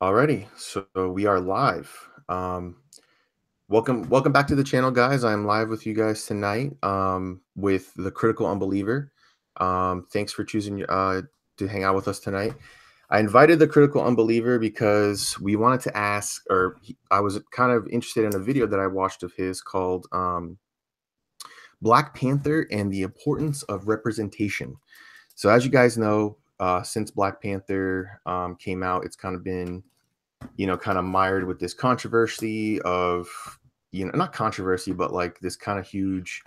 Alrighty, so we are live. Welcome back to the channel, guys. I'm live with you guys tonight with the Critical Unbeliever. Thanks for choosing to hang out with us tonight. I invited the Critical Unbeliever because we wanted to ask, I was kind of interested in a video that I watched of his called Black Panther and the Importance of Representation. So as you guys know, since Black Panther came out, it's kind of been kind of mired with this controversy of, not controversy, but like this kind of huge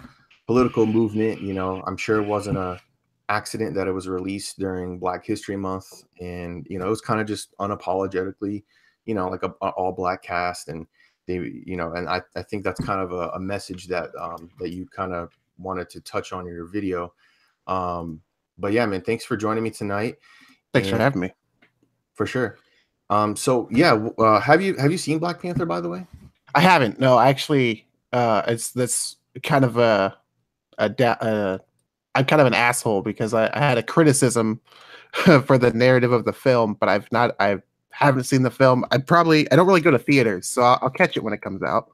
political movement. I'm sure it wasn't a accident that it was released during Black History Month. And, it was kind of just unapologetically, like a all black cast. And they, and I think that's kind of a message that, that you kind of wanted to touch on in your video. But yeah, man, thanks for joining me tonight. Thanks for having me. For sure. So yeah, have you seen Black Panther, by the way? I haven't. No, actually, that's kind of I'm kind of an asshole because I had a criticism for the narrative of the film, but I haven't seen the film. I don't really go to theaters, so I'll catch it when it comes out.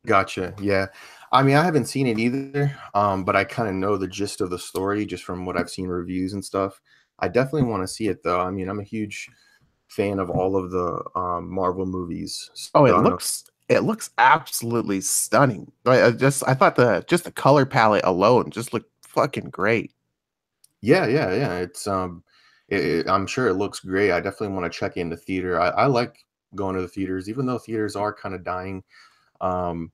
Gotcha. Yeah. I mean, I haven't seen it either, but I kind of know the gist of the story just from what I've seen reviews and stuff. I definitely want to see it, though. I mean, I'm a huge fan of all of the Marvel movies. So Oh, it looks absolutely stunning. I thought the color palette alone just looked fucking great. Yeah. It's I'm sure it looks great. I definitely want to check in the theater. I like going to the theaters, even though theaters are kind of dying. Um,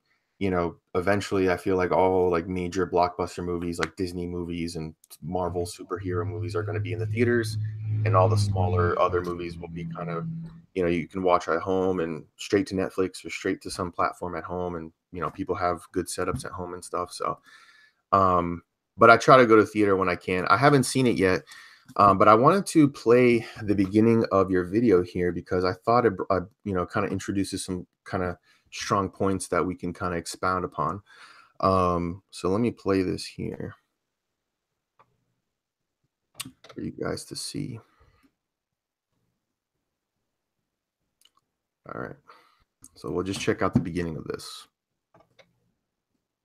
eventually I feel like all like major blockbuster movies like Disney movies and Marvel superhero movies are going to be in the theaters, and all the smaller other movies will be kind of, you can watch at home and straight to Netflix or straight to some platform at home. And, people have good setups at home and stuff. So, but I try to go to theater when I can. I haven't seen it yet. But I wanted to play the beginning of your video here because I thought it, kind of introduces some kind of strong points that we can kind of expound upon. So let me play this here for you guys to see. All right. So we'll just check out the beginning of this.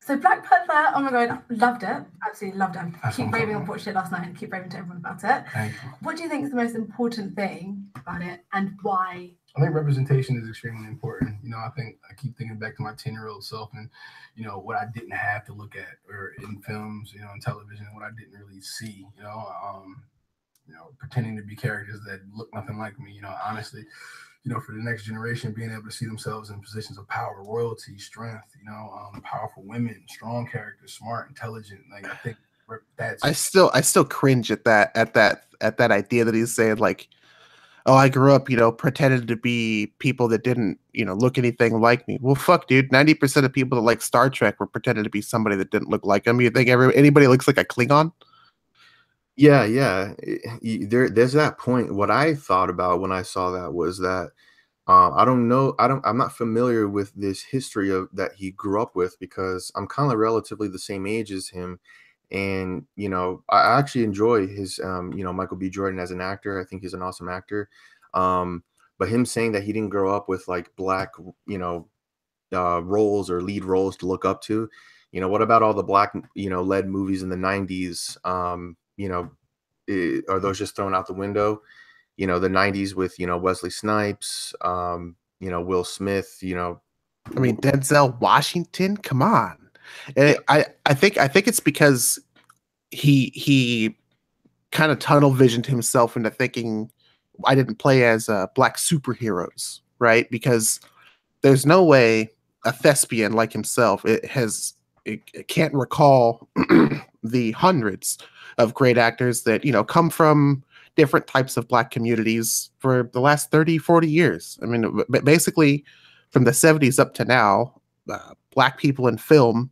So Black Panther, oh my god, loved it. Absolutely loved it. I keep raving. I watched it last night and keep raving to everyone about it. Thank you. What do you think is the most important thing about it and why? I think representation is extremely important. I keep thinking back to my 10-year-old self and, what I didn't have to look at or in films, in television, what I didn't really see, pretending to be characters that look nothing like me, honestly. For the next generation, being able to see themselves in positions of power, royalty, strength, powerful women, strong characters, smart, intelligent. Like I think that's. I still cringe at that idea that he's saying like, oh, I grew up, pretending to be people that didn't, look anything like me. Well, fuck, dude. 90% of people that like Star Trek were pretending to be somebody that didn't look like them. You think anybody looks like a Klingon? Yeah. There's that point. What I thought about when I saw that was that I don't know. I'm not familiar with this history of that he grew up with because I'm kind of relatively the same age as him. And, I actually enjoy his, Michael B. Jordan as an actor. I think he's an awesome actor. But him saying that he didn't grow up with like black, roles or lead roles to look up to, what about all the black, led movies in the 90s? Are those just thrown out the window? The 90s with, Wesley Snipes, Will Smith, I mean, Denzel Washington, come on. And I think it's because he kind of tunnel visioned himself into thinking I didn't play as black superheroes, right? Because there's no way a thespian like himself it can't recall the hundreds of great actors that come from different types of black communities for the last 30, 40 years. I mean, basically from the 70s up to now, black people in film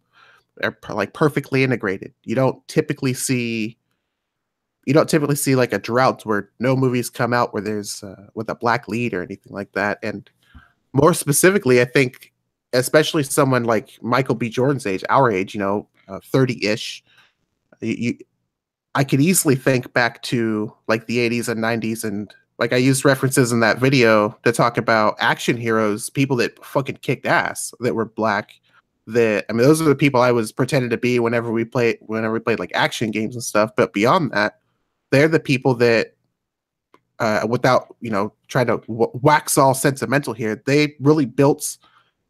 are like perfectly integrated. You don't typically see like a drought where no movies come out where there's with a black lead or anything like that. And more specifically, I think, especially someone like Michael B. Jordan's age, our age, 30-ish, I could easily think back to like the 80s and 90s and like I used references in that video to talk about action heroes, people that fucking kicked ass that were black. That, I mean, those are the people I was pretending to be whenever we played like action games and stuff. But beyond that, they're the people that, without trying to wax all sentimental here, they really built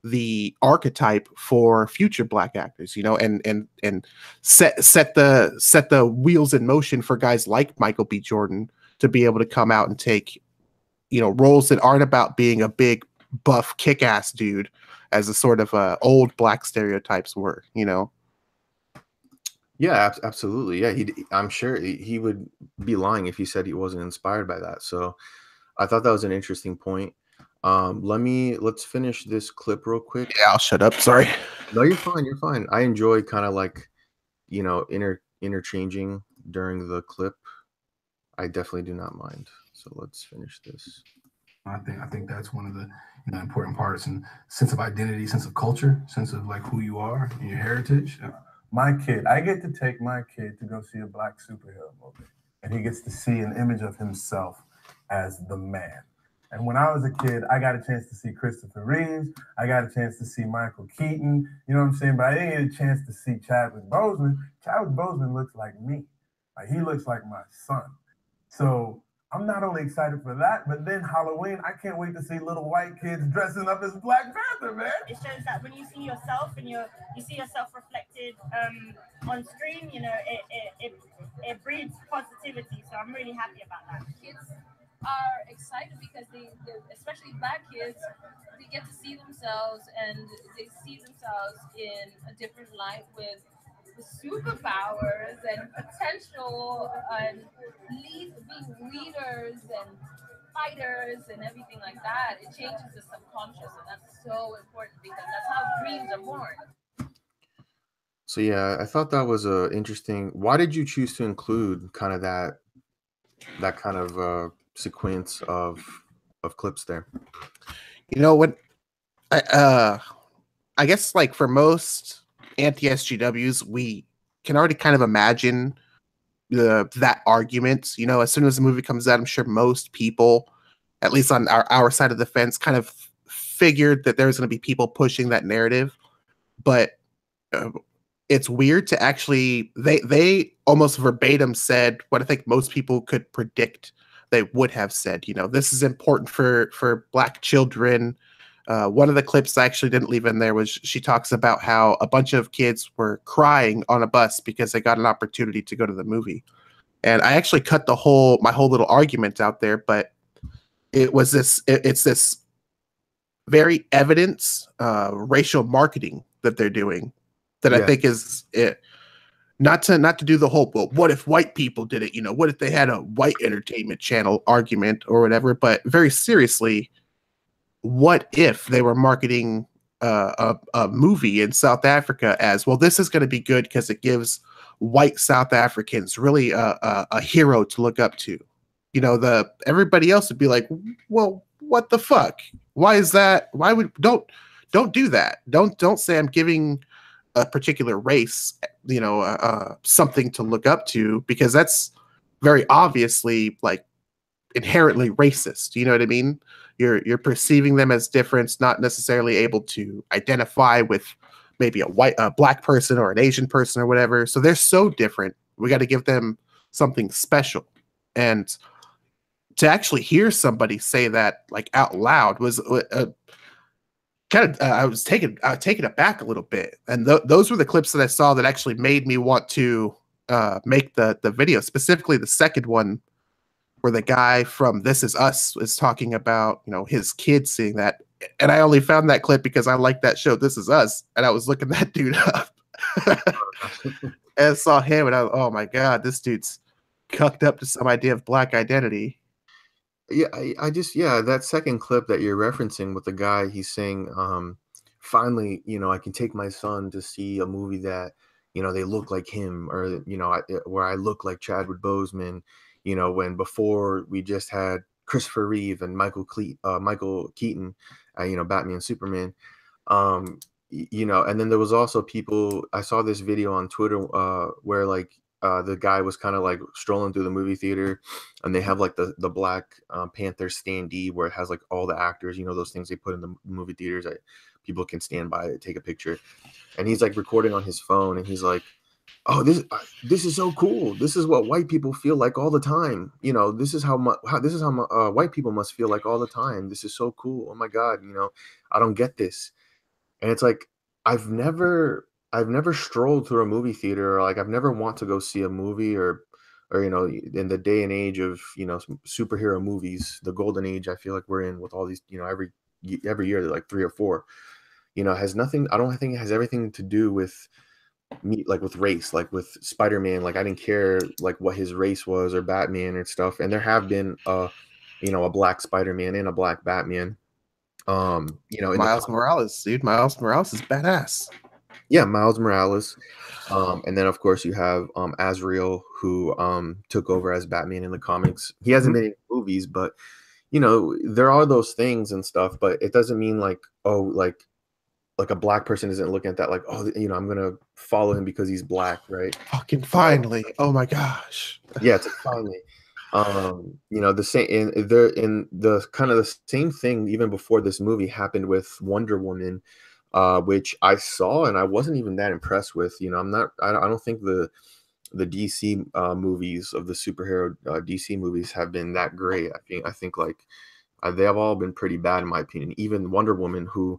the archetype for future black actors, and set the wheels in motion for guys like Michael B. Jordan to be able to come out and take, roles that aren't about being a big buff kick-ass dude as a sort of old black stereotypes were. Yeah, absolutely. Yeah, I'm sure he would be lying if he said he wasn't inspired by that. So I thought that was an interesting point. Let's finish this clip real quick. Yeah, I'll shut up. Sorry. No, you're fine. You're fine. I enjoy kind of like, interchanging during the clip. I definitely do not mind. So let's finish this. I think that's one of the important parts, and sense of identity, sense of culture, sense of like who you are and your heritage. I get to take my kid to go see a black superhero movie, and he gets to see an image of himself as the man. And when I was a kid, I got a chance to see Christopher Reeves. I got a chance to see Michael Keaton. You know what I'm saying? But I didn't get a chance to see Chadwick Boseman. Chadwick Boseman looks like me. Like, he looks like my son. So I'm not only excited for that, but then Halloween, I can't wait to see little white kids dressing up as Black Panther, man. It shows that when you see yourself and you see yourself reflected on screen, it breeds positivity. So I'm really happy about that. Kids are excited because they especially black kids, they get to see themselves and they see themselves in a different light with superpowers and potential and being leaders and fighters and everything like that. It changes the subconscious, and that's so important because that's how dreams are born. So yeah, I thought that was interesting. Why did you choose to include kind of that kind of sequence of clips there? When I guess, like, for most anti-SGWs, we can already kind of imagine that argument. As soon as the movie comes out, I'm sure most people, at least on our side of the fence, kind of figured that there was going to be people pushing that narrative. But it's weird to actually, they almost verbatim said what I think most people could predict they would have said. This is important for black children. One of the clips I actually didn't leave in there was she talks about how a bunch of kids were crying on a bus because they got an opportunity to go to the movie. And I actually cut my whole little argument out there, but it's this very evidence racial marketing that they're doing that I think is it. Not to do the whole, well, what if white people did it? What if they had a white entertainment channel argument or whatever? But very seriously, what if they were marketing a movie in South Africa as, well, this is going to be good because it gives white South Africans really a hero to look up to. Everybody else would be like, well, what the fuck? Why is that? Don't do that. Don't say I'm giving a particular race, something to look up to, because that's very obviously, like, inherently racist. You know what I mean? You're perceiving them as different, not necessarily able to identify with maybe a black person or an Asian person or whatever. So they're so different. We got to give them something special. And to actually hear somebody say that, like, out loud was kind of, I was taken aback a little bit. And those were the clips that I saw that actually made me want to make the video, specifically the second one, where the guy from This Is Us is talking about, his kids seeing that. And I only found that clip because I like that show, This Is Us. And I was looking that dude up and saw him, and I was, oh my God, this dude's cucked up to some idea of black identity. Yeah, I just, that second clip that you're referencing with the guy, he's saying, finally, I can take my son to see a movie that, they look like him, or, where I look like Chadwick Boseman, when before we just had Christopher Reeve and Michael Keaton, Batman and Superman, and then there was also people, I saw this video on Twitter, where, like, the guy was kind of like strolling through the movie theater, and they have like the Black Panther standee where it has like all the actors, you know, those things they put in the movie theaters that people can stand by it, take a picture, and he's like recording on his phone, and he's like, "Oh, this is so cool. This is what white people feel like all the time. You know, this is how white people must feel like all the time. This is so cool. Oh my God, you know, I don't get this." And it's like I've never strolled through a movie theater, or like I've never want to go see a movie, or you know, in the day and age of, you know, superhero movies, the golden age I feel like we're in with all these, you know, every year they're like 3 or 4. You know, has nothing, I don't think it has everything to do with me, like with race, like with Spider-Man. Like I didn't care like what his race was, or Batman and stuff. And there have been you know, a black Spider-Man and a black Batman. You know, in the Miles Morales, dude. Miles Morales is badass. yeah, Miles Morales. And then of course you have Azrael, who took over as Batman in the comics. He hasn't been in movies, but you know, there are those things and stuff, but it doesn't mean like, oh, like a black person isn't looking at that like, oh, you know, I'm gonna follow him because he's black, right? Fucking finally. Oh my gosh. Yeah, it's like finally. You know, the same in the kind of the same thing even before this movie happened with Wonder Woman, which I saw and I wasn't even that impressed with. You know, I don't think the DC movies of the superhero DC movies have been that great. I think like they have all been pretty bad in my opinion. Even Wonder Woman, who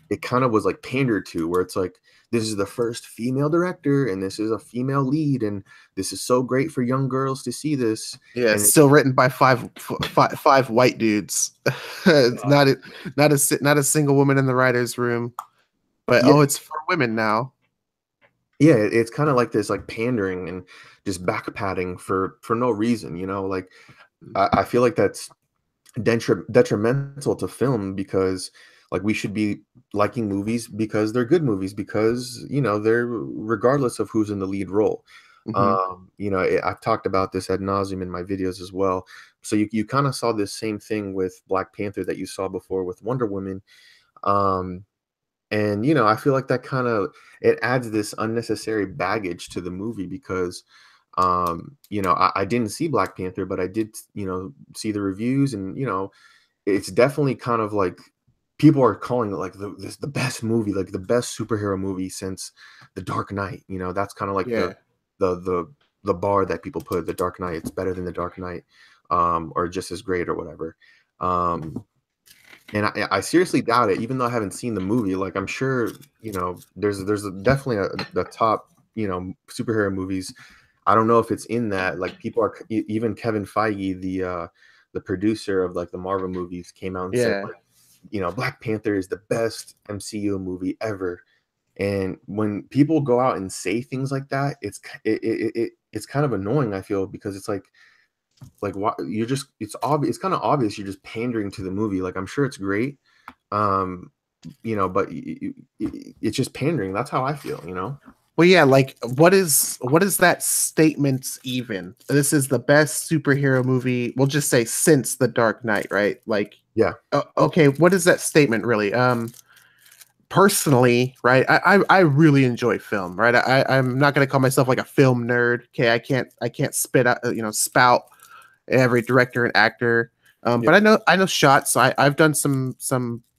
it kind of was like pandered to, where it's like, this is the first female director and this is a female lead and this is so great for young girls to see this. Yeah, And it's still written by five white dudes. It's not a single woman in the writer's room. But yeah, it's for women now. yeah, it's kind of like this like pandering and just back patting for no reason, you know. Like I feel like that's detrimental to film, because like we should be liking movies because they're good movies, because you know they're, regardless of who's in the lead role. You know, I've talked about this ad nauseum in my videos as well. So you kind of saw this same thing with Black Panther that you saw before with Wonder Woman. And you know, I feel like that kind of, it adds this unnecessary baggage to the movie, because you know, I didn't see Black Panther, but I did, you know, see the reviews, and you know, it's definitely kind of like people are calling it like the best movie, like the best superhero movie since The Dark Knight. You know, that's kind of like the bar that people put. The Dark Knight, it's better than The Dark Knight, or just as great or whatever. And I seriously doubt it, even though I haven't seen the movie. Like I'm sure, you know, there's definitely the top, you know, superhero movies. I don't know if it's in that. Like people are, even Kevin Feige, the producer of like the Marvel movies, came out and said, like, you know, Black Panther is the best MCU movie ever. And when people go out and say things like that, it's kind of annoying, I feel, because it's like what you're just, it's obvious, it's kind of obvious you're just pandering to the movie. Like I'm sure it's great, you know, but it's just pandering. That's how I feel, you know. Well, yeah, like what is that statement even? This is the best superhero movie, we'll just say, since The Dark Knight, right? Like, yeah. Okay, what is that statement really? Personally, right, I really enjoy film, right? I'm not gonna call myself like a film nerd. Okay, I can't spit out, you know, spout every director and actor. But I know shots. I've done some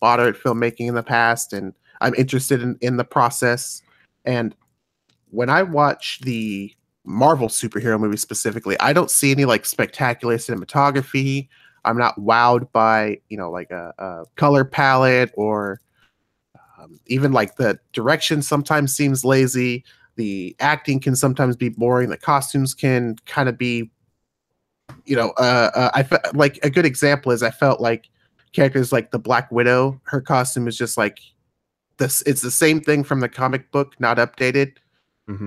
moderate filmmaking in the past, and I'm interested in the process. And when I watch the Marvel superhero movies specifically, I don't see any like spectacular cinematography. I'm not wowed by, you know, like a color palette, or even like the direction sometimes seems lazy. The acting can sometimes be boring. The costumes can kind of be, you know, I felt like a good example is I felt like characters like the Black Widow, her costume is just like this. It's the same thing from the comic book, not updated.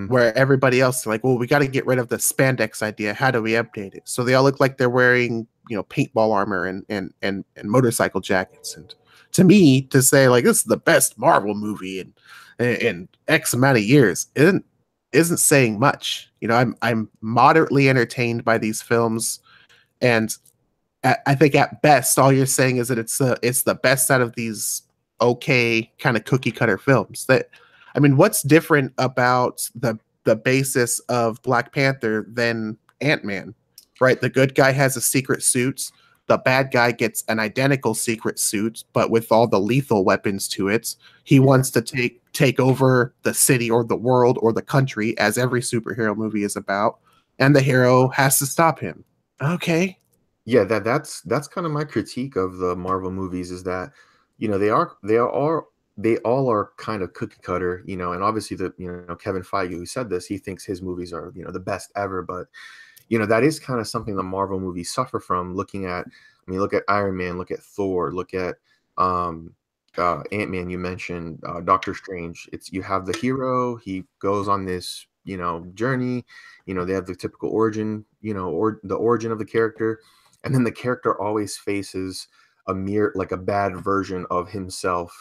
Where everybody else is like, well, we got to get rid of the spandex idea. How do we update it? So they all look like they're wearing, you know, paintball armor and motorcycle jackets. And to me, to say like this is the best Marvel movie in X amount of years isn't saying much. You know, I'm moderately entertained by these films, and I think at best all you're saying is that it's the best out of these okay kind of cookie cutter films. That, I mean, what's different about the the basis of Black Panther than Ant-Man, right? The good guy has a secret suit. The bad guy gets an identical secret suit, but with all the lethal weapons to it. He wants to take over the city or the world or the country, as every superhero movie is about, and the hero has to stop him. Okay. Yeah, that's kind of my critique of the Marvel movies is that, they all are kind of cookie cutter, and obviously Kevin Feige who said this, he thinks his movies are, the best ever, but that is kind of something the Marvel movies suffer from. Look at Iron Man, look at Thor, look at Ant-Man. You mentioned Doctor Strange. You have the hero. He goes on this journey. They have the typical origin, or the origin of the character, and then the character always faces a bad version of himself.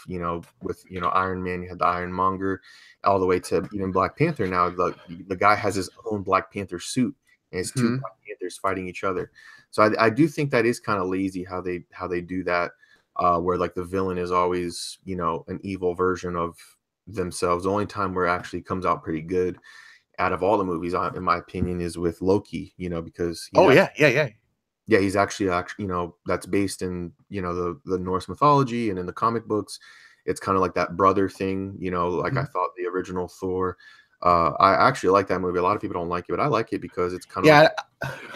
With Iron Man, you had the Ironmonger, all the way to even Black Panther. Now the guy has his own Black Panther suit. And it's two Black Panthers fighting each other. So I do think that is kind of lazy how they do that, where like the villain is always, an evil version of themselves. The only time where it actually comes out pretty good out of all the movies, in my opinion, is with Loki, because he's actually, that's based in, the Norse mythology, and in the comic books, it's kind of like that brother thing, like I thought the original Thor. I actually like that movie. A lot of people don't like it, but I like it because it's kind of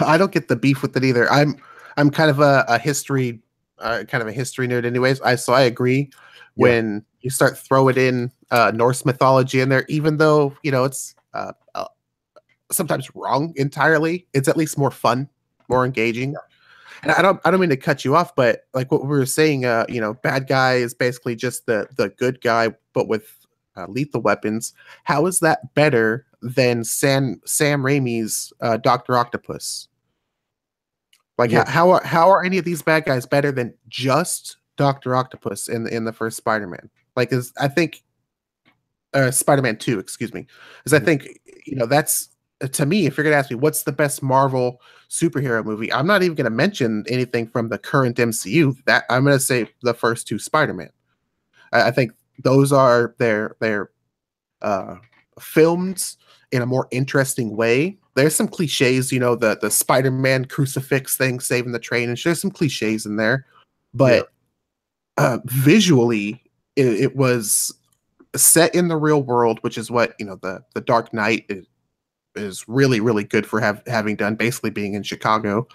I don't get the beef with it either. I'm kind of a history nerd, anyways. So I agree when you start throwing in Norse mythology in there, even though it's sometimes wrong entirely. It's at least more fun, more engaging. And I don't mean to cut you off, but like what we were saying, bad guy is basically just the good guy, but with lethal weapons. How is that better than Sam Raimi's Dr. Octopus? Like, how are any of these bad guys better than just Dr. Octopus in the first Spider-Man? Like, I think Spider-Man 2, excuse me, because I think that's, to me, if you're gonna ask me what's the best Marvel superhero movie, I'm not even gonna mention anything from the current MCU. That I'm gonna say the first two Spider-Man. I think those are their filmed in a more interesting way. There's some cliches, the Spider-Man crucifix thing, saving the train, and there's some cliches in there, but visually, it was set in the real world, which is what the Dark Knight is really, really good for having done, basically being in Chicago.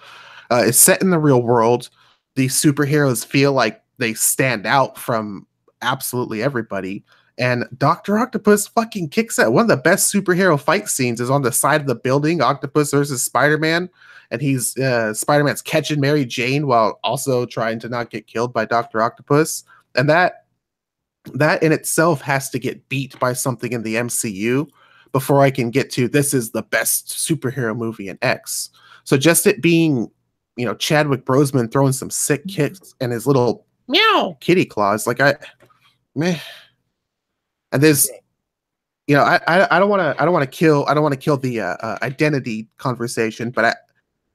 It's set in the real world. These superheroes feel like they stand out from absolutely everybody, and Dr. Octopus fucking kicks it. One of the best superhero fight scenes is on the side of the building, Octopus versus Spider-Man, and he's Spider-Man's catching Mary Jane while also trying to not get killed by Dr. Octopus, and that in itself has to get beat by something in the MCU before I can get to this is the best superhero movie in X. So just it being Chadwick Boseman throwing some sick kicks and his little meow kitty claws, like meh. And there's, I don't want to kill the identity conversation, but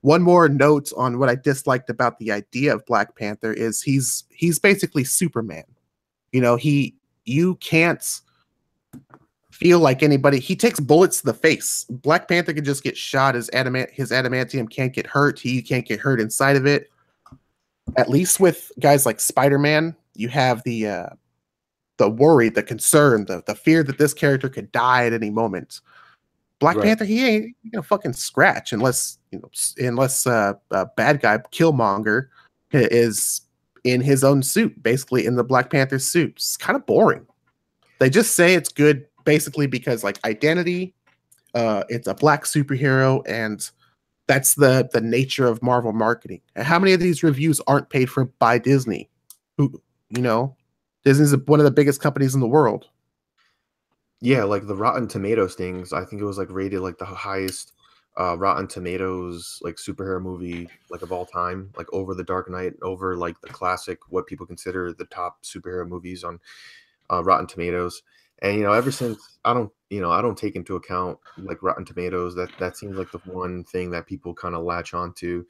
one more note on what I disliked about the idea of Black Panther is he's basically Superman. You can't feel like anybody. He takes bullets to the face. Black Panther can just get shot. His adamantium can't get hurt. He can't get hurt inside of it. At least with guys like Spider-Man, you have the worry, the concern, the fear that this character could die at any moment. Black Panther, he ain't gonna fucking scratch unless bad guy Killmonger is in his own suit, basically in the Black Panther suit. It's kind of boring. They just say it's good basically because like identity, it's a black superhero, and that's the nature of Marvel marketing. And how many of these reviews aren't paid for by Disney? Who Disney's one of the biggest companies in the world. Yeah, like the Rotten Tomatoes things, I think it was like rated like the highest Rotten Tomatoes like superhero movie like of all time, like over The Dark Knight, over like the classic, what people consider the top superhero movies on Rotten Tomatoes. And ever since I don't take into account like Rotten Tomatoes. That seems like the one thing that people kind of latch onto.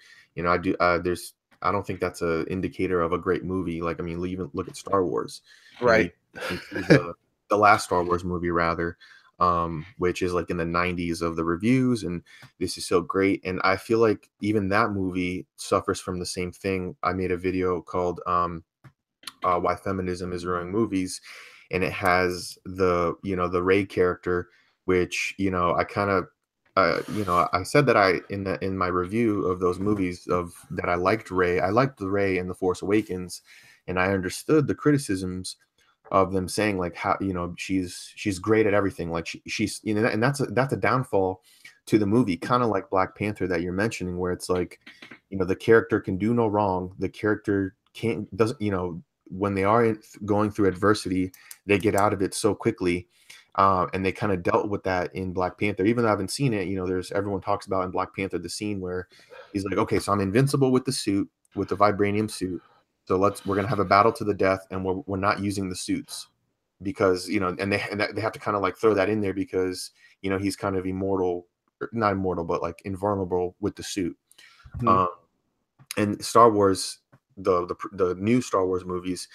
I don't think that's an indicator of a great movie. Like, I mean, even look at Star Wars, right? The last Star Wars movie, rather. which is like in the 90s of the reviews, and this is so great. And I feel like even that movie suffers from the same thing. I made a video called Why Feminism is Ruining Movies, and it has the Ray character, which I kind of I said that in my review of those movies of that I liked Ray. I liked the Ray in The Force Awakens, and I understood the criticisms of them saying like how she's great at everything, like she's and that's a downfall to the movie, kind of like Black Panther that you're mentioning, where it's like the character can do no wrong, the character doesn't when they are going through adversity, they get out of it so quickly. And they kind of dealt with that in Black Panther. Even though I haven't seen it, everyone talks about in Black Panther the scene where he's like, okay, so I'm invincible with the suit, with the vibranium suit. So we're gonna have a battle to the death, and we're not using the suits because and they have to kind of like throw that in there because he's kind of immortal, not immortal, but like invulnerable with the suit. Mhm. And Star Wars, the new Star Wars movies,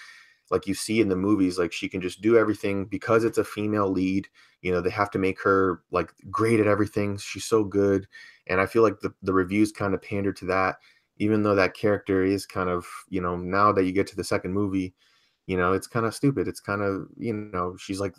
like you see in the movies, like she can just do everything because it's a female lead. They have to make her like great at everything. She's so good. And I feel like the reviews kind of pander to that, even though that character is kind of, now that you get to the second movie, it's kind of stupid. It's kind of, she's like,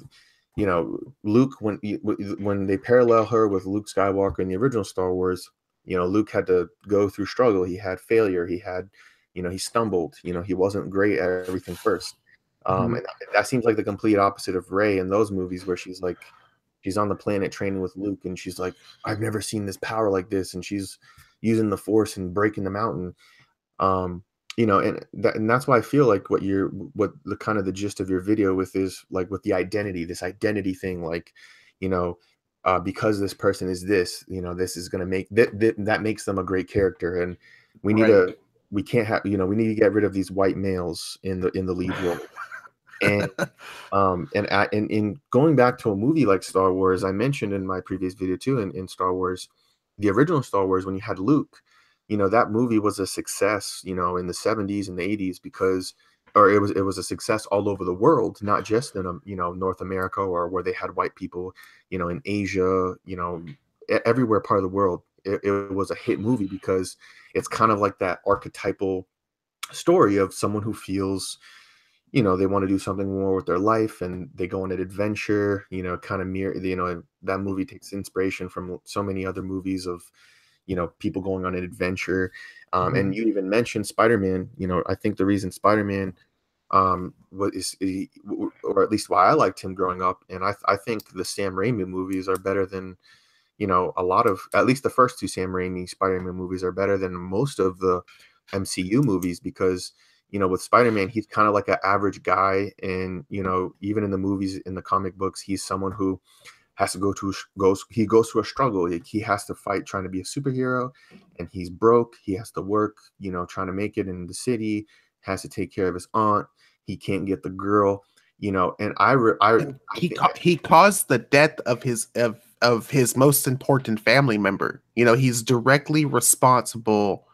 Luke, when they parallel her with Luke Skywalker in the original Star Wars, Luke had to go through struggle. He had failure. He had, he stumbled, he wasn't great at everything first. And that seems like the complete opposite of Rey in those movies, where she's on the planet training with Luke, and she's like, I've never seen this power like this. And she's using the Force and breaking the mountain. And that's why I feel like what the kind of the gist of your video with is like with this identity thing, like, because this person is this, this is going to make that makes them a great character. And we need we can't have, we need to get rid of these white males in the lead role. And in going back to a movie like Star Wars, I mentioned in my previous video too, in Star Wars, the original Star Wars, when you had Luke, that movie was a success, in the 70s and the 80s it was a success all over the world, not just in North America or where they had white people, in Asia, everywhere part of the world. It was a hit movie because it's kind of like that archetypal story of someone who feels, they want to do something more with their life, and they go on an adventure, kind of mirror, that movie takes inspiration from so many other movies of, people going on an adventure. And you even mentioned Spider-Man. I think the reason Spider-Man or at least why I liked him growing up, and I think the Sam Raimi movies are better than, a lot of, at least the first two Sam Raimi Spider-Man movies are better than most of the MCU movies, because with Spider-Man, he's kind of like an average guy, and even in the movies, in the comic books, he's someone who has to goes through a struggle. Like, he has to fight trying to be a superhero, and he's broke. He has to work, trying to make it in the city, has to take care of his aunt. He can't get the girl, and he caused the death of his most important family member. He's directly responsible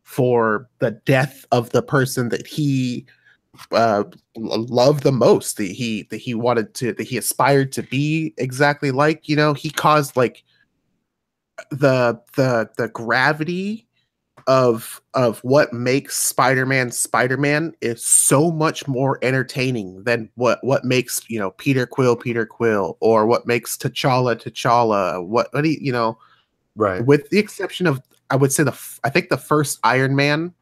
for the death of the person that he loved the most, that he aspired to be exactly like. He caused like the gravity of what makes Spider-Man is so much more entertaining than what makes Peter Quill, or what makes T'Challa. right. With the exception of, I would say, I think the first Iron Man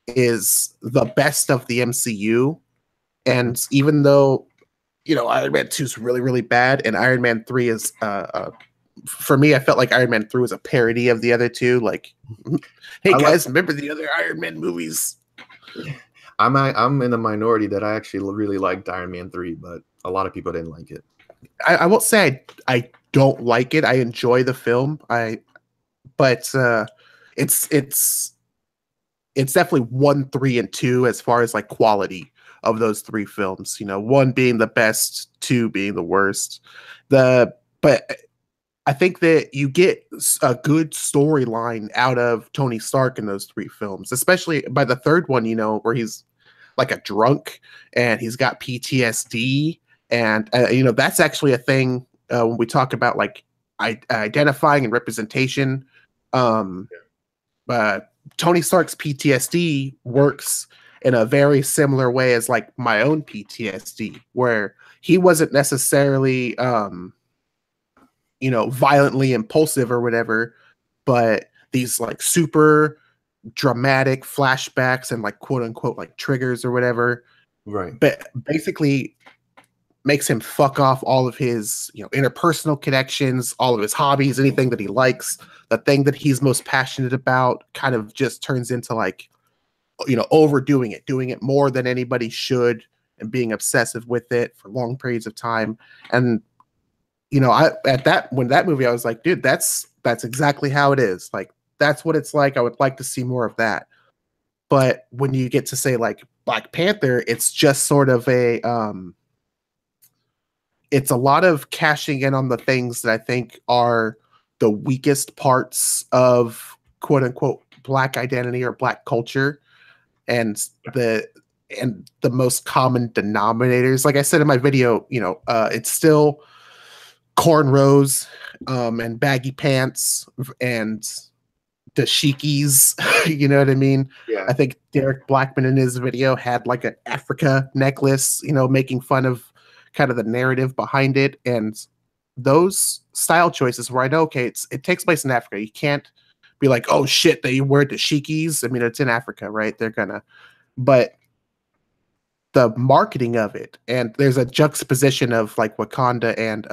is the best of the MCU. And even though, Iron Man 2 is really, really bad, and Iron Man 3 is, for me, I felt like Iron Man 3 was a parody of the other two. Like, hey guys, remember the other Iron Man movies? I'm in the minority that I actually really liked Iron Man 3, but a lot of people didn't like it. I won't say I don't like it. I enjoy the film. But it's definitely 1, 3, and 2 as far as like quality of those three films. 1 being the best, 2 being the worst. But I think that you get a good storyline out of Tony Stark in those 3 films, especially by the third one, where he's like a drunk and he's got PTSD. And, that's actually a thing when we talk about like identifying and representation. Tony Stark's PTSD works in a very similar way as like my own PTSD, where he wasn't necessarily, violently impulsive or whatever, but these like super dramatic flashbacks and like quote unquote like triggers or whatever, Right. but basically makes him fuck off all of his, interpersonal connections, all of his hobbies, anything that he likes, the thing that he's most passionate about kind of just turns into like, overdoing it, doing it more than anybody should and being obsessive with it for long periods of time. And, when that movie, I was like, dude, that's exactly how it is. Like, that's what it's like. I would like to see more of that. But when you get to say like Black Panther, it's just sort of it's a lot of cashing in on the things that I think are the weakest parts of quote unquote Black identity or Black culture, and the most common denominators. Like I said in my video, it's still cornrows, and baggy pants and dashikis. You know what I mean? Yeah. I think Derek Blackman in his video had like an Africa necklace, making fun of kind of the narrative behind it. And those style choices where I know, okay, it takes place in Africa. You can't be like, oh shit, they wear dashikis. I mean, it's in Africa, right? But the marketing of it, and there's a juxtaposition of like Wakanda and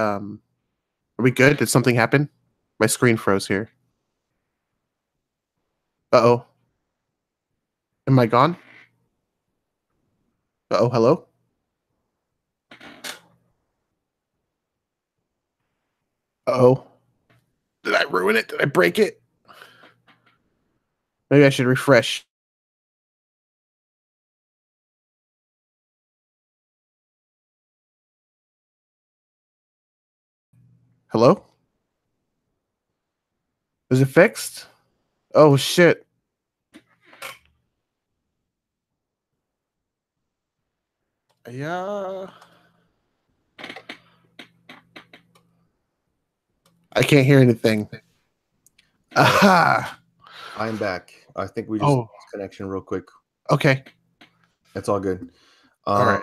are we good? Did something happen? My screen froze here. Uh-oh. Am I gone? Uh-oh, hello? Uh-oh. Did I ruin it? Did I break it? Maybe I should refresh. Hello? Is it fixed? Oh, shit. Yeah. I can't hear anything. Aha! I'm back. I think we just lost connection real quick. Okay. It's all good. All right.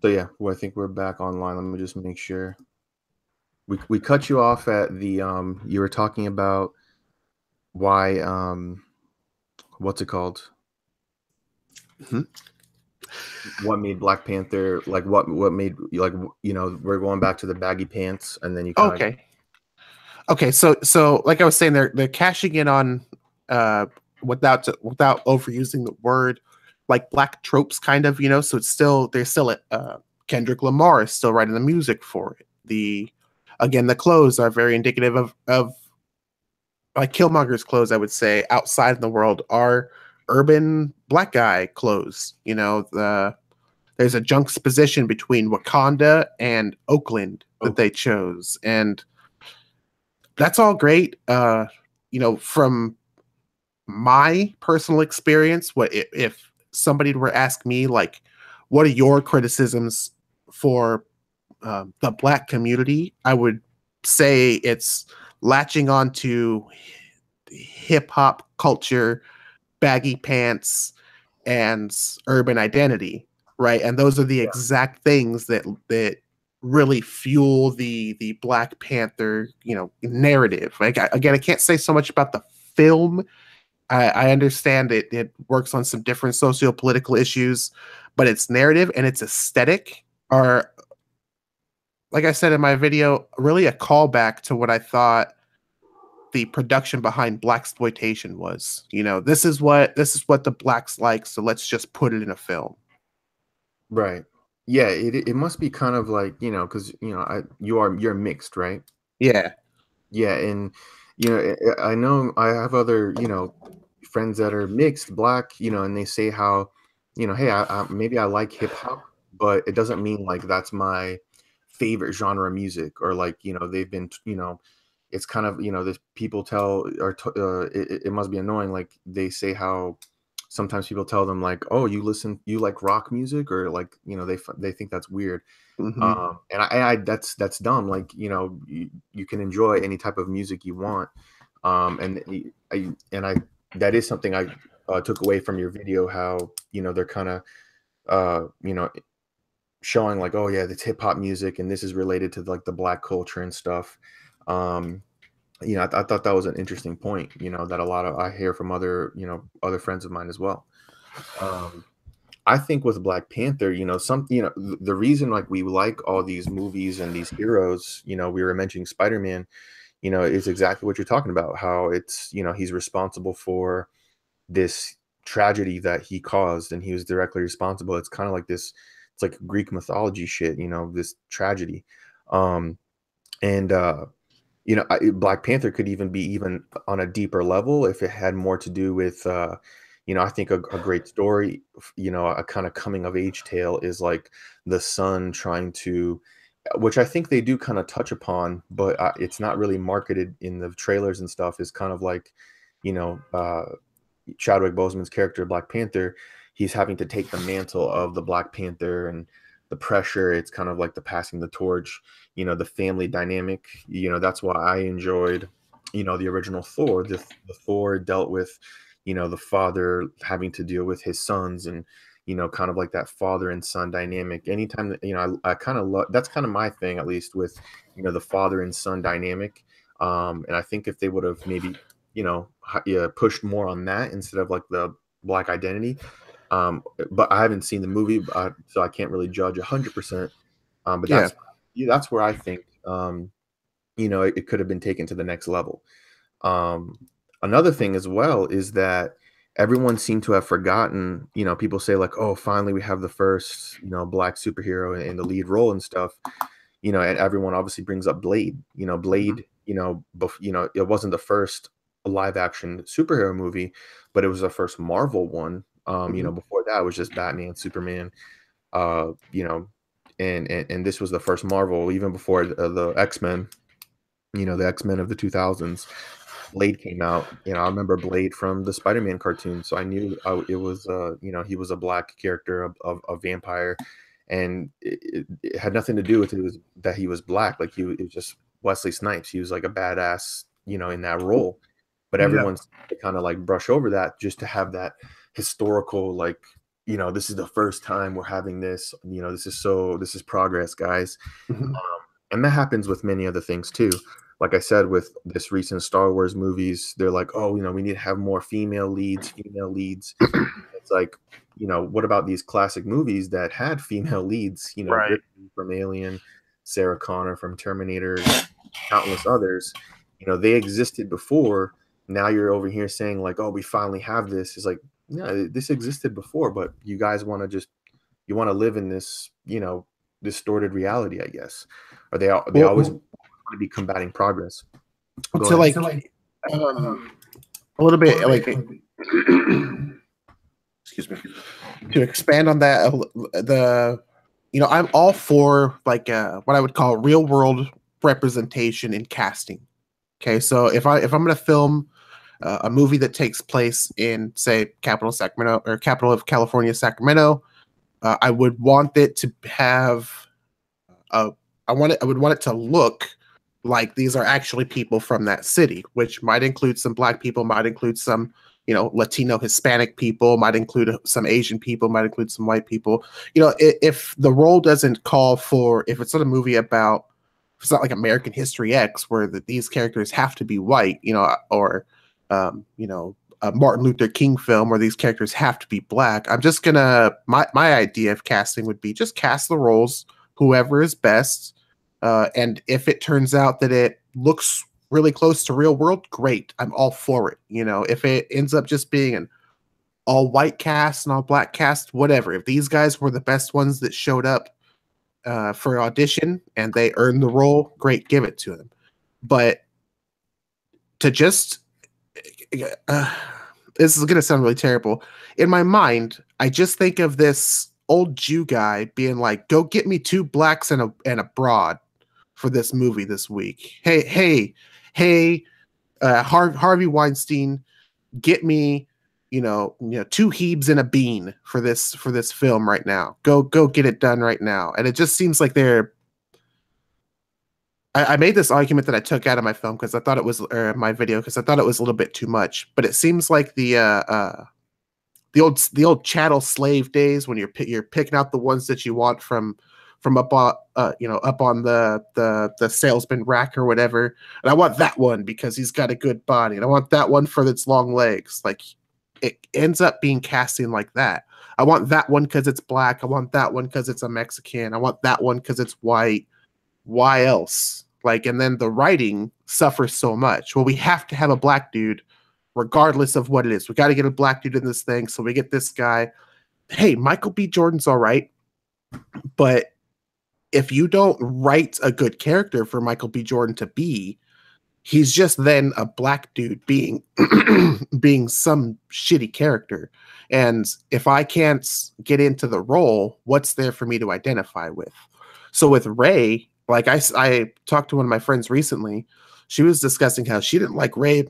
So yeah, I think we're back online. Let me just make sure. We cut you off at the you were talking about why what's it called? What made Black Panther, like what made, like, we're going back to the baggy pants, and then you kind okay, so like I was saying, they're cashing in on without overusing the word, like Black tropes, kind of, so it's still, there's still Kendrick Lamar is still writing the music for it. The clothes are very indicative of like Killmonger's clothes, I would say, outside in the world are urban Black guy clothes. There's a juxtaposition between Wakanda and Oakland that they chose, and that's all great. From my personal experience, what if somebody were to ask me, like, what are your criticisms for the Black community? I would say it's latching onto hip hop culture, baggy pants, and urban identity, right? And those are the exact things that really fuel the Black Panther, narrative. Like, again, I can't say so much about the film. I understand it works on some different socio-political issues, but its narrative and its aesthetic are, like I said in my video, really a callback to what I thought the production behind blaxploitation was. This is what the Blacks like, so let's just put it in a film. right. Yeah, it must be kind of like, because you're mixed, right? Yeah. Yeah, and I know I have other friends that are mixed Black, and they say how, hey, I maybe I like hip hop, but it doesn't mean like that's my favorite genre of music, or like they've been it's kind of this people tell, or it must be annoying, like they say how sometimes people tell them like, "Oh, you like rock music," or like, they think that's weird. And that's dumb. Like, you can enjoy any type of music you want. And that is something I took away from your video, how, they're kind of, showing like, oh yeah, it's hip hop music and this is related to like the black culture and stuff. Um, I thought that was an interesting point, that a lot of I hear from other friends of mine as well. Um, I think with Black Panther, the reason like we like all these movies and these heroes, we were mentioning Spider-Man, is exactly what you're talking about, how it's, he's responsible for this tragedy that he caused and he was directly responsible. It's kind of like this, it's like Greek mythology shit, this tragedy. Um, and Black Panther could even be even on a deeper level if it had more to do with, I think a great story, a kind of coming of age tale is like the son trying to, which I think they do kind of touch upon, but it's not really marketed in the trailers and stuff, is kind of like, you know, uh, Chadwick Boseman's character, Black Panther, he's having to take the mantle of the Black Panther and the pressure. It's kind of like the passing the torch, the family dynamic. That's why I enjoyed, the original Thor. The Thor dealt with, the father having to deal with his sons and, kind of like that father and son dynamic. Anytime that, I kind of love, that's kind of my thing, at least with, the father and son dynamic. And I think if they would have maybe, yeah, pushed more on that instead of like the black identity. But I haven't seen the movie, so I can't really judge 100%. But Yeah. that's where I think, it could have been taken to the next level. Another thing as well is that everyone seemed to have forgotten, people say like, oh, finally we have the first, black superhero in the lead role and stuff, and everyone obviously brings up Blade. Blade, it wasn't the first live action superhero movie, but it was the first Marvel one. Before that it was just Batman, Superman, and this was the first Marvel, even before the X-Men, the X-Men of the 2000s. Blade came out. I remember Blade from the Spider-Man cartoon, so I knew it was, he was a black character, of a vampire, and it had nothing to do with that he was black. Like it was just Wesley Snipes. He was like a badass, in that role. But everyone's kind of like brush over that just to have that historical, like, this is the first time we're having this. This is progress, guys. And that happens with many other things too. Like I said, with this recent Star Wars movies, they're like, oh, we need to have more female leads. It's like, what about these classic movies that had female leads? Right. Ripley from Alien, Sarah Connor from Terminator, countless others. They existed before. Now you're over here saying like, oh, we finally have this. It's like, yeah, this existed before, but you guys want to live in this, distorted reality, I guess. Or they always want to be combating progress. A little bit like excuse me, to expand on that, I'm all for like what I would call real world representation in casting. Okay, so if I'm going to film a movie that takes place in, say, capital of California, Sacramento, I would want it to have I would want it to look like these are actually people from that city, which might include some black people, might include some, Latino, Hispanic people, might include some Asian people, might include some white people. If the role doesn't call for, if it's not a movie about, if it's not like American History X, where these characters have to be white, or, a Martin Luther King film where these characters have to be black, I'm just gonna, my idea of casting would be just cast the roles, whoever is best. And if it turns out that it looks really close to real world, great. I'm all for it. If it ends up just being an all white cast and all black cast, whatever. If these guys were the best ones that showed up for audition and they earned the role, great, give it to them. But to just, this is going to sound really terrible. In my mind, I just think of this old Jew guy being like, go get me 2 blacks and a broad for this movie this week. Hey, Harvey Weinstein, get me, 2 Hebes and a bean for this film right now. Go get it done right now. And it just seems like I made this argument that I took out of my film because I thought it was, or my video, because I thought it was a little bit too much. But it seems like the old chattel slave days when you're picking out the ones that you want from up on up on the salesman rack or whatever. And I want that one because he's got a good body, and I want that one for its long legs. Like, it ends up being casting like that. I want that one because it's black. I want that one because it's a Mexican. I want that one because it's white. Why else? Like, and then the writing suffers so much. Well, we have to have a black dude regardless of what it is. We got to get a black dude in this thing. So we get this guy. Hey, Michael B. Jordan's all right. But if you don't write a good character for Michael B. Jordan to be, he's just then a black dude being being some shitty character. And if I can't get into the role, what's there for me to identify with? So with Ray, like I talked to one of my friends recently. She was discussing how she didn't like Ray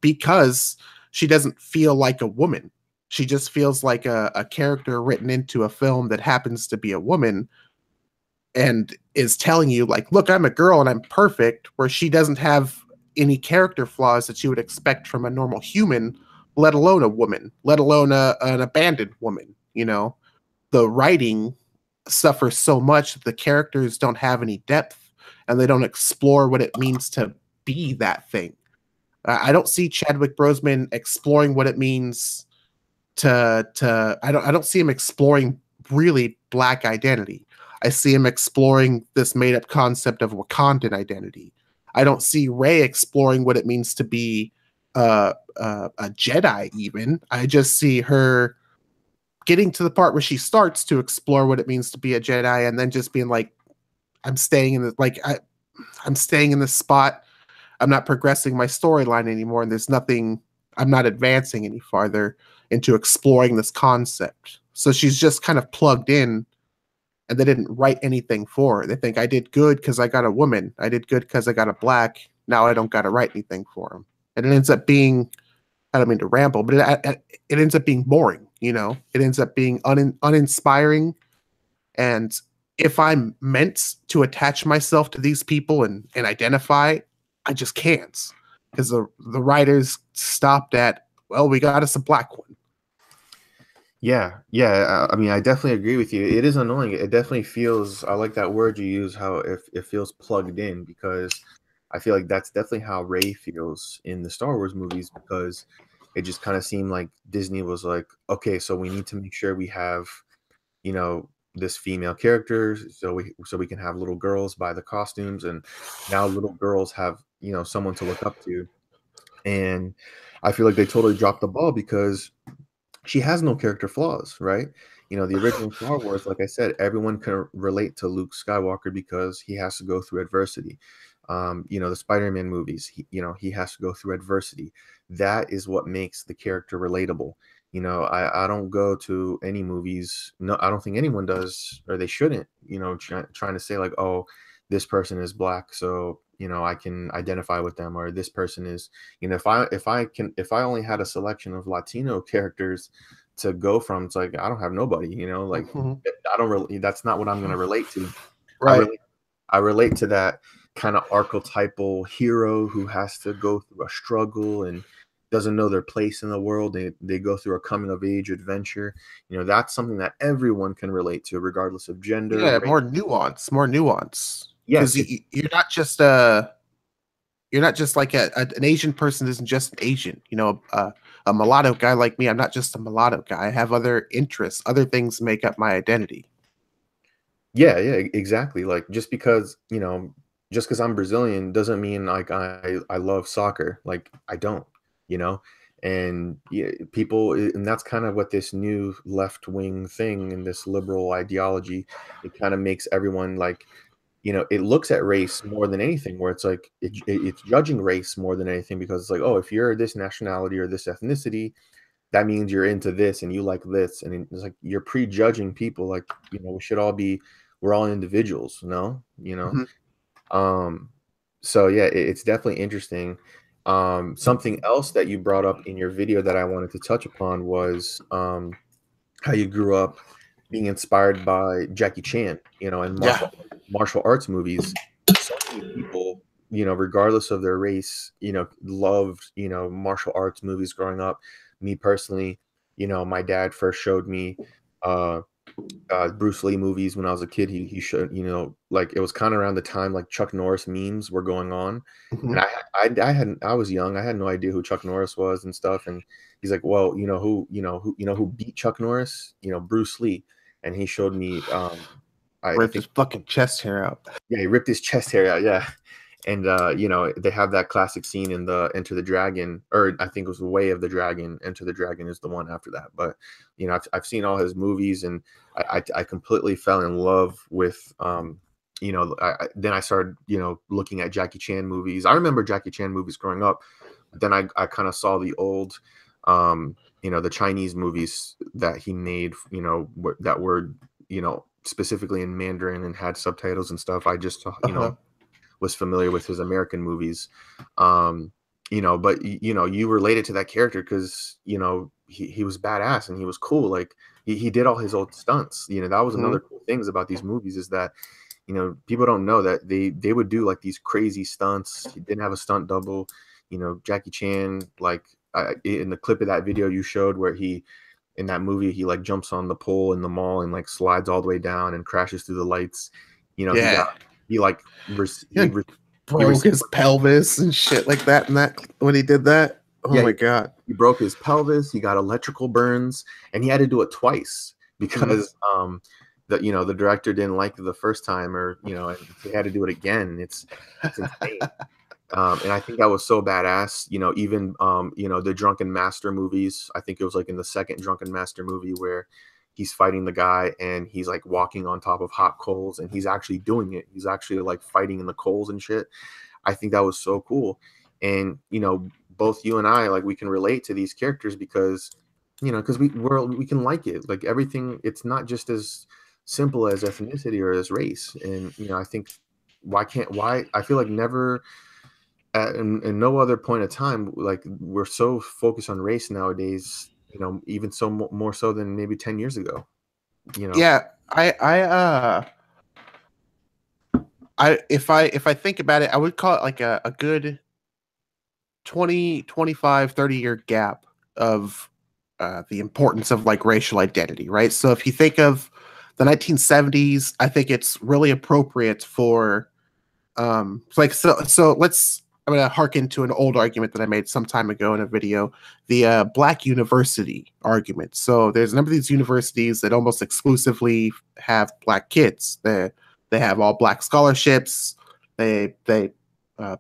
because she doesn't feel like a woman. She just feels like a character written into a film that happens to be a woman and is telling you, like, look, I'm a girl and I'm perfect, where she doesn't have any character flaws that you would expect from a normal human, let alone a woman, let alone an abandoned woman. The writing suffers so much that the characters don't have any depth and they don't explore what it means to be that thing. I don't see Chadwick Boseman exploring what it means to I don't see him exploring really black identity. I see him exploring this made up concept of Wakandan identity. I don't see Rey exploring what it means to be a Jedi even. I just see her getting to the part where she starts to explore what it means to be a Jedi, and then just being like, I'm staying in I'm staying in this spot. I'm not progressing my storyline anymore, and there's nothing, I'm not advancing any farther into exploring this concept. So she's just kind of plugged in, and they didn't write anything for her. They think, I did good because I got a woman. I did good because I got a black. Now I don't got to write anything for him. And it ends up being, I don't mean to ramble, but it ends up being boring. It ends up being uninspiring. And if I'm meant to attach myself to these people and identify, I just can't, because the writers stopped at, well, we got us a black one. Yeah. I mean, I definitely agree with you. It is annoying. It definitely feels, I like that word you use, how it feels plugged in, because I feel like that's definitely how Rey feels in the Star Wars movies, because it just kind of seemed like Disney was like, okay, so we need to make sure we have, this female character, so we can have little girls buy the costumes, and now little girls have, someone to look up to. And I feel like they totally dropped the ball, because she has no character flaws, right? The original Star Wars, like I said, everyone can relate to Luke Skywalker because he has to go through adversity. The Spider-Man movies, he has to go through adversity. That is what makes the character relatable. I don't go to any movies. No, I don't think anyone does, or they shouldn't, trying to say like, oh, this person is black, so, I can identify with them, or this person is, if I only had a selection of Latino characters to go from, it's like, I don't have nobody, like, I don't really, that's not what I'm going to relate to. Right. I relate to that kind of archetypal hero who has to go through a struggle and doesn't know their place in the world. They go through a coming of age adventure. That's something that everyone can relate to, regardless of gender. Yeah, race. more nuance. Yes, because you're not just like an Asian person isn't just an Asian. A mulatto guy like me, I'm not just a mulatto guy. I have other interests, other things make up my identity. Yeah, exactly. Like, just because I'm Brazilian doesn't mean like I love soccer. Like, I don't, and yeah, people, and that's kind of what this new left wing thing and this liberal ideology, it kind of makes everyone like, it looks at race more than anything, where it's like it's judging race more than anything, because it's like, oh, if you're this nationality or this ethnicity, that means you're into this and you like this, and it's like you're prejudging people. Like, we're all individuals, no. Mhm. So yeah, it's definitely interesting. Something else that you brought up in your video that I wanted to touch upon was how you grew up being inspired by Jackie Chan, and Yeah. martial arts movies. So many people, regardless of their race, loved, martial arts movies growing up. Me personally, my dad first showed me uh Bruce Lee movies when I was a kid. He showed, like it was kind of around the time like Chuck Norris memes were going on, Mhm. and I was young. I had no idea who Chuck Norris was and stuff. And he's like, "Well, who beat Chuck Norris? Bruce Lee." And he showed me. I Ripped his think fucking chest hair out. yeah, he ripped his chest hair out. Yeah, and they have that classic scene in the Enter the Dragon, or I think it was the Way of the Dragon. Enter the Dragon is the one after that. But I've seen all his movies, and I completely fell in love with then I started looking at Jackie Chan movies. I remember Jackie Chan movies growing up, but then I kind of saw the old the Chinese movies that he made, that were specifically in Mandarin and had subtitles and stuff. I just Uh-huh. was familiar with his American movies. But you related to that character because he was badass and he was cool. Like he did all his old stunts. That was Mhm. another cool things about these movies is that people don't know that they would do like these crazy stunts. He didn't have a stunt double. Jackie Chan, like in the clip of that video you showed where he in that movie he like jumps on the pole in the mall and like slides all the way down and crashes through the lights. He got Yeah. he like He he broke received his pelvis and shit like that. And that when he did that, oh yeah my god. he broke his pelvis. He got electrical burns, and he had to do it twice because the director didn't like it the first time, or and he had to do it again. And it's insane. And I think that was so badass. Even the Drunken Master movies. I think it was like in the second Drunken Master movie where he's fighting the guy and he's like walking on top of hot coals and he's actually doing it. He's actually like fighting in the coals and shit. I think that was so cool. And both you and I, like, we can relate to these characters because because we can like it. Like everything, it's not just as simple as ethnicity or as race. And I think why I feel like never in no other point of time, like we're so focused on race nowadays, even so more so than maybe 10 years ago, Yeah, if I think about it, I would call it like a good 20, 25, 30-year gap of the importance of like racial identity, right? So if you think of the 1970s, I think it's really appropriate for like so let's I'm gonna harken to an old argument that I made some time ago in a video, the black university argument. So there's a number of these universities that almost exclusively have black kids. They have all black scholarships. They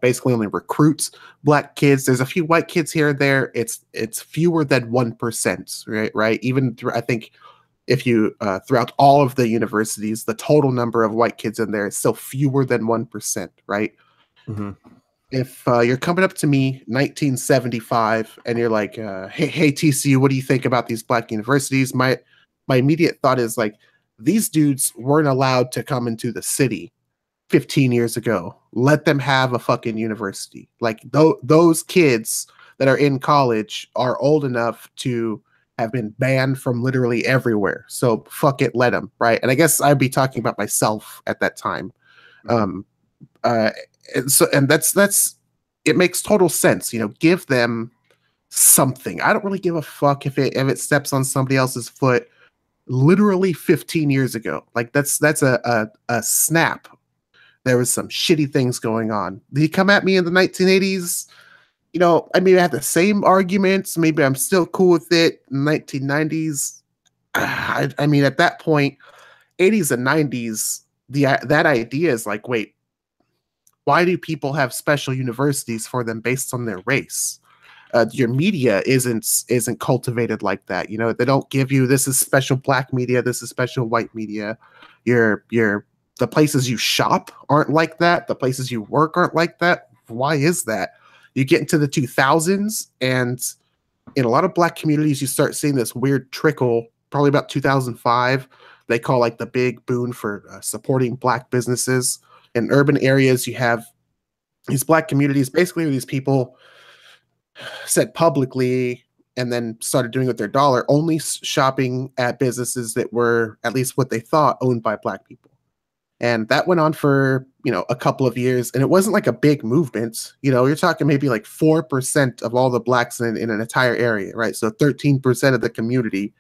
basically only recruit black kids. There's a few white kids here and there. It's fewer than 1%, right? Right. Even I think if you throughout all of the universities, the total number of white kids in there is still fewer than 1%, right? Mm-hmm. If you're coming up to me 1975 and you're like, hey TCU, what do you think about these black universities? My immediate thought is like, these dudes weren't allowed to come into the city 15 years ago. Let them have a fucking university. Like those kids that are in college are old enough to have been banned from literally everywhere. So fuck it, let them, right? And I guess I'd be talking about myself at that time. Um, and that's it makes total sense. Give them something. I don't really give a fuck if it steps on somebody else's foot. Literally 15 years ago, like that's a snap. There was some shitty things going on. Did he come at me in the 1980s? I mean, I had the same arguments. Maybe I'm still cool with it. 1990s. I mean, at that point, 80s and 90s, that idea is like, wait, why do people have special universities for them based on their race? Your media isn't cultivated like that. They don't give you this is special black media, this is special white media. Your the places you shop aren't like that. The places you work aren't like that. Why is that? You get into the 2000s, and in a lot of black communities, you start seeing this weird trickle. Probably about 2005, they call like the big boon for supporting black businesses. In urban areas, you have these black communities, basically these people said publicly and then started doing with their dollar, only shopping at businesses that were, at least what they thought, owned by Black people. And that went on for, a couple of years. And it wasn't like a big movement. You're talking maybe like 4% of all the Blacks in an entire area, right? So 13% of the community,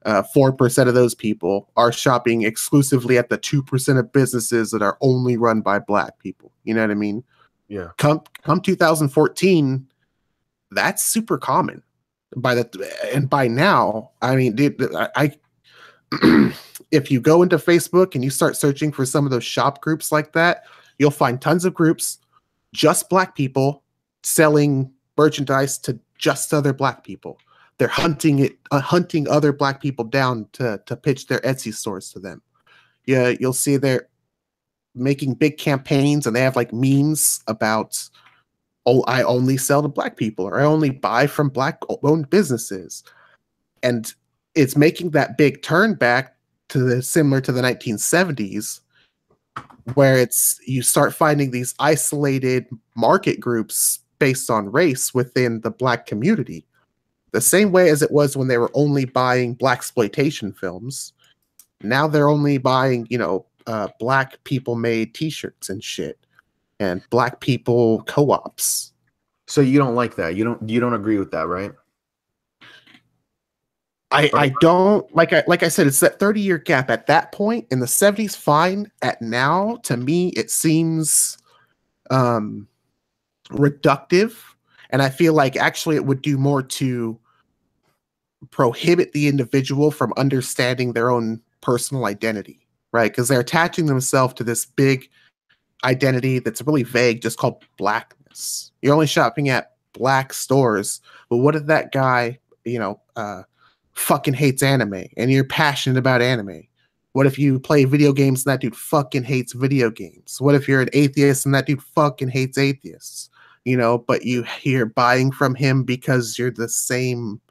4% of those people are shopping exclusively at the 2% of businesses that are only run by Black people. You know what I mean? Yeah. Come 2014, that's super common. By now, I mean, dude, I if you go into Facebook and you start searching for some of those shop groups like that, you'll find tons of groups, just Black people selling merchandise to just other Black people. They're hunting other Black people down to pitch their Etsy stores to them. Yeah, you'll see they're making big campaigns and they have like memes about, oh, I only sell to Black people, or I only buy from Black-owned businesses. And it's making that big turn back to similar to the 1970s, where you start finding these isolated market groups based on race within the Black community. The same way as it was when they were only buying Blaxploitation films. Now they're only buying, Black people made T-shirts and shit, and Black people co-ops. So you don't like that? You don't agree with that, right? I don't like I said, it's that 30-year gap. At that point in the 70s, fine. At now, to me, it seems reductive, and I feel like actually it would do more to prohibit the individual from understanding their own personal identity, right? Because they're attaching themselves to this big identity that's really vague, just called Blackness. You're only shopping at Black stores, but what if that guy, fucking hates anime and you're passionate about anime? What if you play video games and that dude fucking hates video games? What if you're an atheist and that dude fucking hates atheists? But you're buying from him because you're the same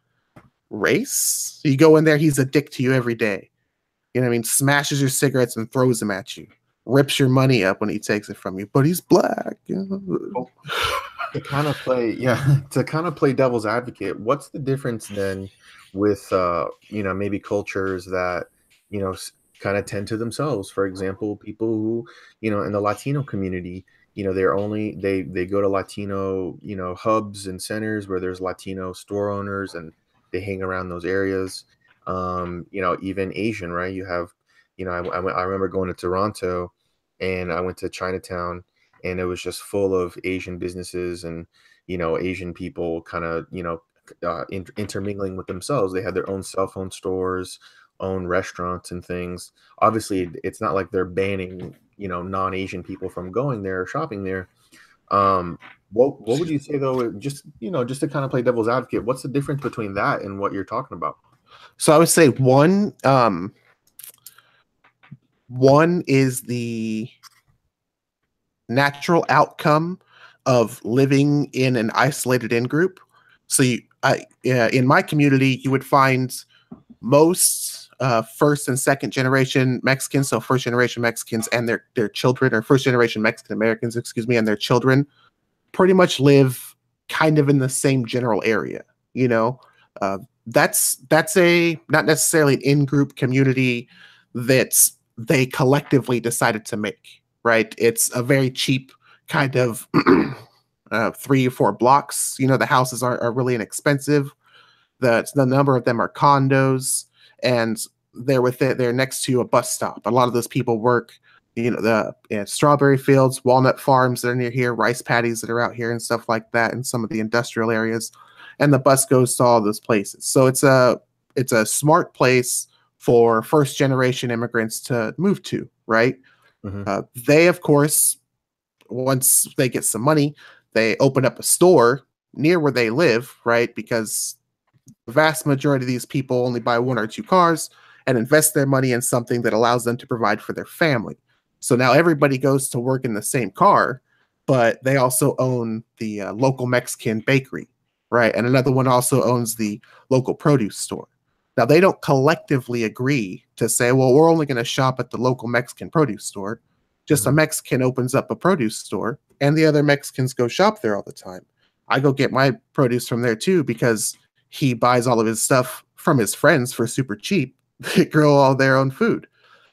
race? You go in there, he's a dick to you every day. You know what I mean? Smashes your cigarettes and throws them at you. Rips your money up when he takes it from you. But he's Black. To kind of play devil's advocate, what's the difference then with maybe cultures that kind of tend to themselves? For example, people who in the Latino community, they go to Latino hubs and centers where there's Latino store owners and they hang around those areas. Even Asian, right? You have I remember going to Toronto and I went to Chinatown and it was just full of Asian businesses and Asian people kind of intermingling with themselves. They had their own cell phone stores, own restaurants and things. Obviously it's not like they're banning non-Asian people from going there or shopping there. What would you say though, just to kind of play devil's advocate, what's the difference between that and what you're talking about? So I would say one is the natural outcome of living in an isolated in-group. So in my community, you would find most first and second generation Mexicans, so first generation Mexicans and their children, or first generation Mexican Americans, and their children pretty much live kind of in the same general area. That's a not necessarily an in-group community that they collectively decided to make, right? It's a very cheap kind of 3 or 4 blocks. The houses are really inexpensive. The number of them are condos, and they're next to a bus stop. A lot of those people work, the strawberry fields, walnut farms that are near here, rice paddies that are out here and stuff like that in some of the industrial areas. And the bus goes to all those places. So it's a smart place for first generation immigrants to move to, right? Mm-hmm. They, of course, once they get some money, they open up a store near where they live, right? Because the vast majority of these people only buy 1 or 2 cars and invest their money in something that allows them to provide for their family. So now everybody goes to work in the same car, but they also own the local Mexican bakery, right? And another one also owns the local produce store. Now, they don't collectively agree to say, well, we're only going to shop at the local Mexican produce store. Just a Mexican opens up a produce store and the other Mexicans go shop there all the time. I go get my produce from there too because he buys all of his stuff from his friends for super cheap. They grow all their own food.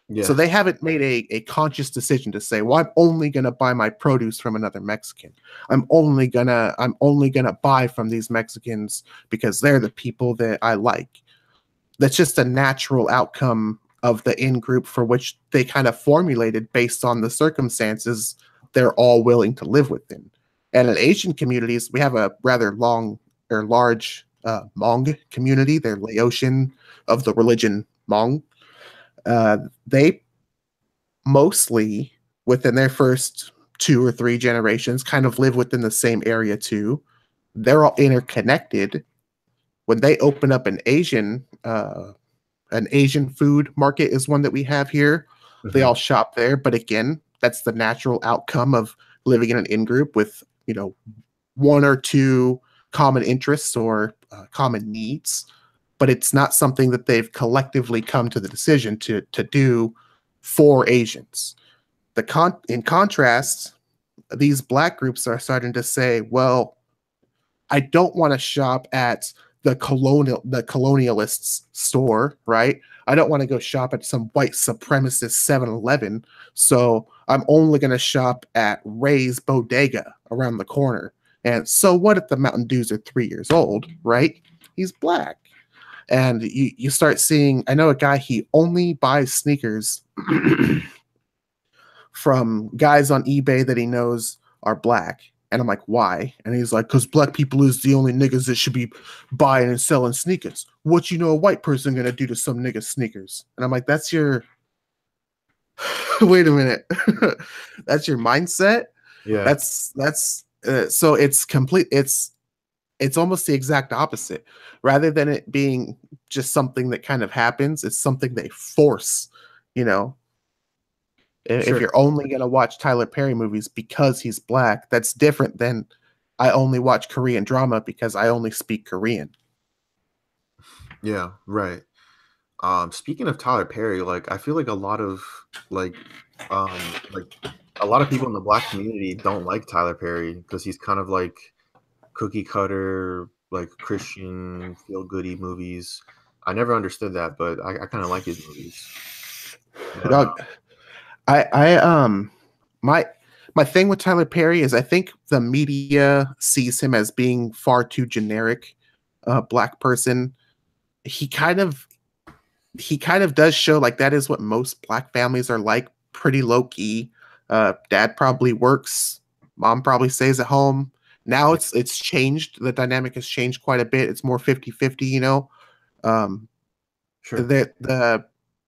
So Yeah. they haven't made a conscious decision to say, well, I'm only gonna buy my produce from another Mexican. I'm only gonna buy from these Mexicans because they're the people that I like. That's just a natural outcome of the in group for which they kind of formulated based on the circumstances they're all willing to live within. And in Asian communities, we have a rather long or large Hmong community. They're Laotian of the religion Hmong. They mostly, within their first 2 or 3 generations, kind of live within the same area too. They're all interconnected. When they open up an Asian food market is one that we have here. They all shop there, but again, that's the natural outcome of living in an in group with 1 or 2 common interests or common needs, but it's not something that they've collectively come to the decision to do for Asians. In contrast, these black groups are starting to say, well, I don't want to shop at the colonialists store, right? I don't want to go shop at some white supremacist 7-Eleven. So I'm only going to shop at Ray's Bodega around the corner. And so what if the Mountain Dews are 3 years old, right? He's black. And you start seeing, I know a guy, he only buys sneakers from guys on eBay that he knows are black. And I'm like, why? And he's like, because black people is the only niggas that should be buying and selling sneakers. What you know a white person gonna do to some niggas sneakers? And I'm like, that's your wait a minute. That's your mindset? Yeah. That's so it's complete. It's almost the exact opposite. Rather than it being just something that kind of happens, it's something they force, If you're only going to watch Tyler Perry movies because he's black, that's different than I only watch Korean drama because I only speak Korean. Yeah, right. Speaking of Tyler Perry, like I feel like a lot of like a lot of people in the black community don't like Tyler Perry because he's kind of like cookie cutter, like Christian feel goody movies. I never understood that, but I kind of like his movies. But, Dog, my thing with Tyler Perry is I think the media sees him as being far too generic, black person. He kind of does show like that is what most black families are like, pretty low key. Dad probably works, mom probably stays at home. Now it's changed. The dynamic has changed quite a bit. It's more 50-50, sure.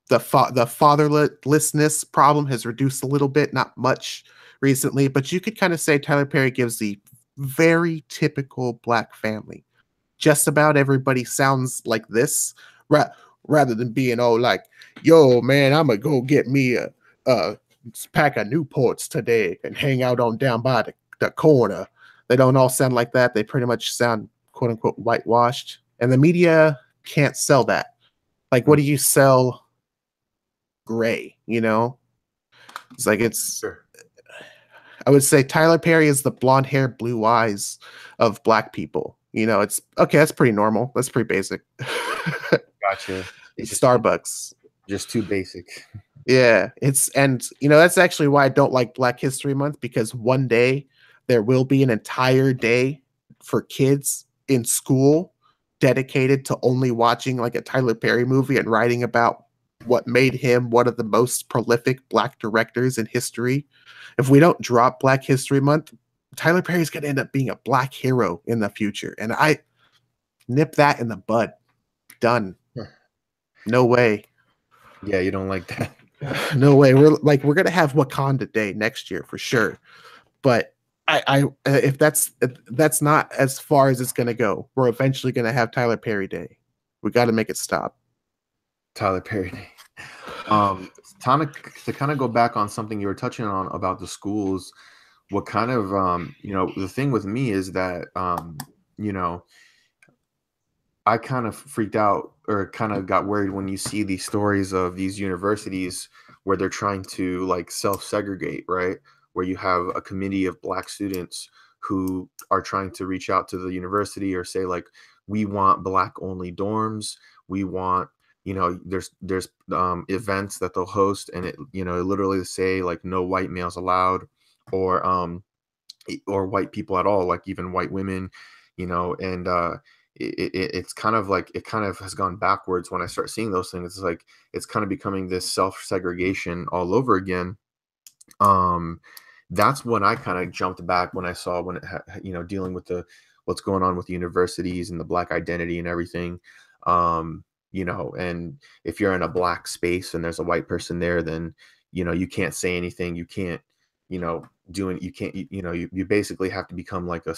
The fatherlessness problem has reduced a little bit, not much recently, but you could kind of say Tyler Perry gives the very typical black family. Just about everybody sounds like this, rather than being like, yo, man, I'm gonna go get me a pack of Newports today and hang out on down by the corner. They don't all sound like that. They pretty much sound quote unquote whitewashed, and the media can't sell that. Like, what do you sell? Gray, it's like Sure. I would say Tyler Perry is the blonde hair, blue eyes of black people. It's okay. That's pretty normal. That's pretty basic. Gotcha. It's Starbucks. Just too basic. Yeah, that's actually why I don't like Black History Month, because one day there will be an entire day for kids in school dedicated to only watching like a Tyler Perry movie and writing about what made him one of the most prolific black directors in history. If we don't drop Black History Month, Tyler Perry's going to end up being a black hero in the future. And I nip that in the bud. Done. No way. Yeah, you don't like that. No way. We're going to have Wakanda Day next year for sure. But if that's not as far as it's going to go, we're eventually going to have Tyler Perry Day. We got to make it stop. Tyler Perry Day. To kind of go back on something you were touching on about the schools, what kind of the thing with me is that I kind of freaked out or kind of got worried when you see these stories of these universities where they're trying to like self-segregate, right? Where you have a committee of black students who are trying to reach out to the university or say like, we want black only dorms. We want, you know, there's events that they'll host, and it, you know, literally say like no white males allowed, or white people at all, like even white women, you know. And it's kind of like, it kind of has gone backwards when I start seeing those things. It's like it's kind of becoming this self-segregation all over again. That's when I kind of jumped back when I saw, when it you know, dealing with the what's going on with the universities and the black identity and everything. You know, and if you're in a black space and there's a white person there, then, you know, you can't say anything, you can't, you know, you can't, you know, you basically have to become like a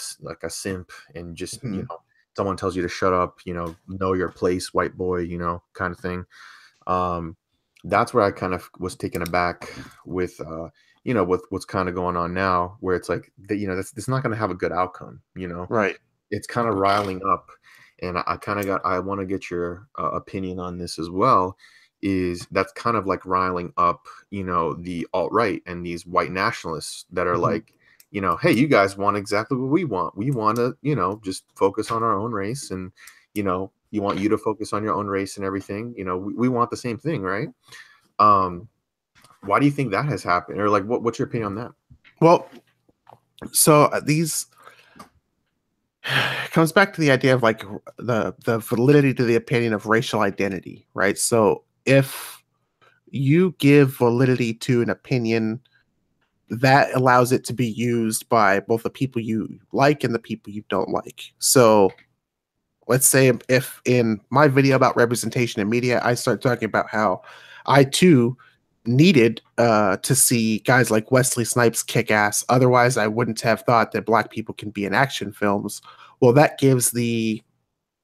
simp, and just, you know, someone tells you to shut up, you know your place, white boy, you know, kind of thing. That's where I kind of was taken aback with, you know, with what's kind of going on now, where it's like that, you know, that's not going to have a good outcome, you know. Right. It's kind of riling up, and I want to get your opinion on this as well. Is that's kind of like riling up, you know, the alt-right and these white nationalists that are like, you know, hey, you guys want exactly what we want. We want to, you know, just focus on our own race, and, you know, you want you to focus on your own race and everything. You know, we want the same thing, right? Why do you think that has happened? Or like, what's your opinion on that? Well, so these comes back to the idea of like the validity to the opinion of racial identity, right? So if you give validity to an opinion, that allows it to be used by both the people you like and the people you don't like. So let's say if in my video about representation in media, I start talking about how I too needed to see guys like Wesley Snipes kick ass. Otherwise, I wouldn't have thought that black people can be in action films. Well, that gives the,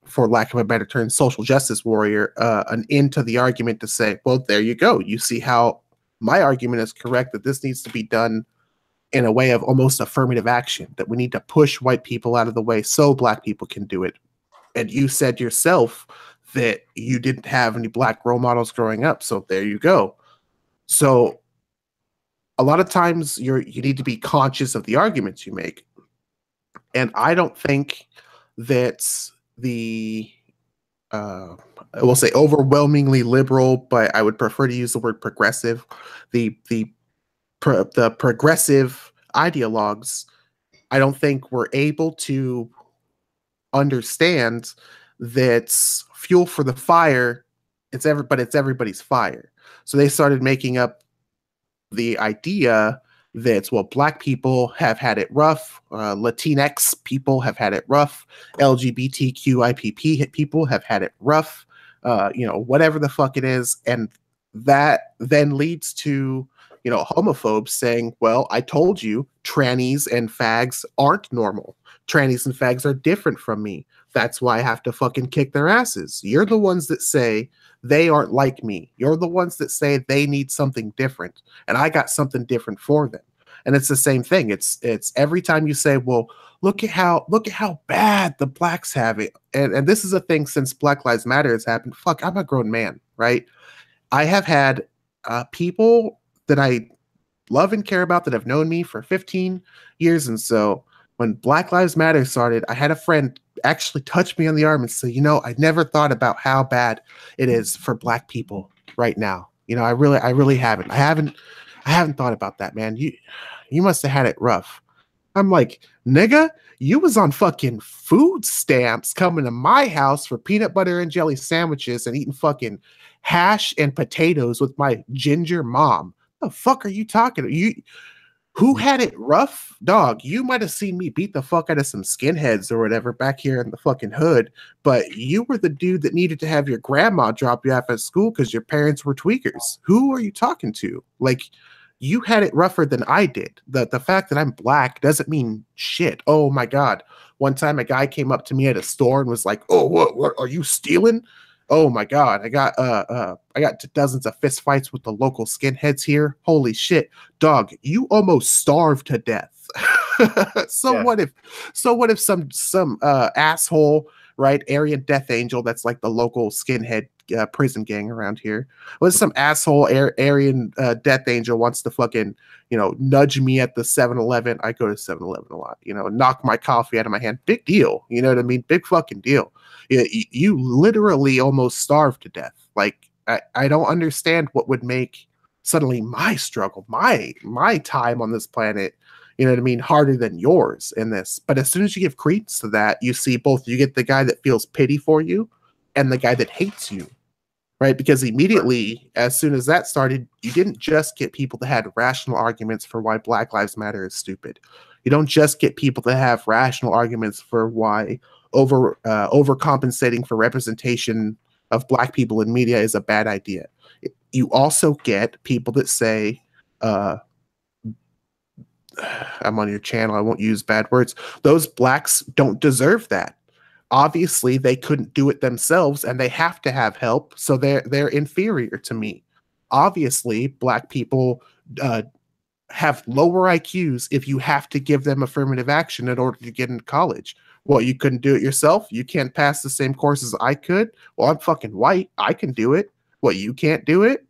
for lack of a better term, social justice warrior an end to the argument to say, well, there you go. You see how my argument is correct, that this needs to be done in a way of almost affirmative action, that we need to push white people out of the way so black people can do it. And you said yourself that you didn't have any black role models growing up. So there you go. So a lot of times you need to be conscious of the arguments you make. And I don't think that the I will say overwhelmingly liberal, but I would prefer to use the word progressive. The progressive ideologues, I don't think were able to understand that fuel for the fire, it's everybody's fire. So they started making up the idea that, well, black people have had it rough, Latinx people have had it rough, LGBTQIPP people have had it rough, you know, whatever the fuck it is. And that then leads to, you know, homophobes saying, well, I told you trannies and fags aren't normal. Trannies and fags are different from me. That's why I have to fucking kick their asses. You're the ones that say they aren't like me. You're the ones that say they need something different, and I got something different for them. And it's the same thing. It's every time you say, well, look at how bad the blacks have it. And this is a thing since Black Lives Matter has happened. Fuck, I'm a grown man, right? I have had people that I love and care about that have known me for 15 years. And so when Black Lives Matter started, I had a friend actually touch me on the arm and say, you know, I never thought about how bad it is for black people right now. You know, I really haven't. I haven't thought about that, man. You must have had it rough. I'm like, nigga, you was on fucking food stamps coming to my house for peanut butter and jelly sandwiches and eating fucking hash and potatoes with my ginger mom. The fuck are you talking about? Who had it rough? Dog, you might have seen me beat the fuck out of some skinheads or whatever back here in the fucking hood, but you were the dude that needed to have your grandma drop you off at school because your parents were tweakers. Who are you talking to? Like, you had it rougher than I did. The fact that I'm black doesn't mean shit. Oh my God. One time a guy came up to me at a store and was like, oh, what are you stealing? Oh my God. I got dozens of fist fights with the local skinheads here. Holy shit. Dog, you almost starved to death. So what if some asshole, right, Aryan Death Angel that's like the local skinhead prison gang around here. What some asshole Aryan death angel wants to fucking, nudge me at the 7-Eleven. I go to 7-Eleven a lot, knock my coffee out of my hand. Big deal. You know what I mean? Big fucking deal. You literally almost starved to death. Like, I don't understand what would make suddenly my struggle, my time on this planet, harder than yours in this. But as soon as you give credence to that, you see both. You get the guy that feels pity for you and the guy that hates you, right? Because immediately, as soon as that started, you didn't just get people that had rational arguments for why Black Lives Matter is stupid. You don't just get people that have rational arguments for why overcompensating for representation of Black people in media is a bad idea. You also get people that say, I'm on your channel, I won't use bad words. Those Blacks don't deserve that. Obviously, they couldn't do it themselves and they have to have help, so they're inferior to me. Obviously, Black people have lower IQs if you have to give them affirmative action in order to get into college. Well, you couldn't do it yourself? You can't pass the same courses I could? Well, I'm fucking white. I can do it. Well, you can't do it?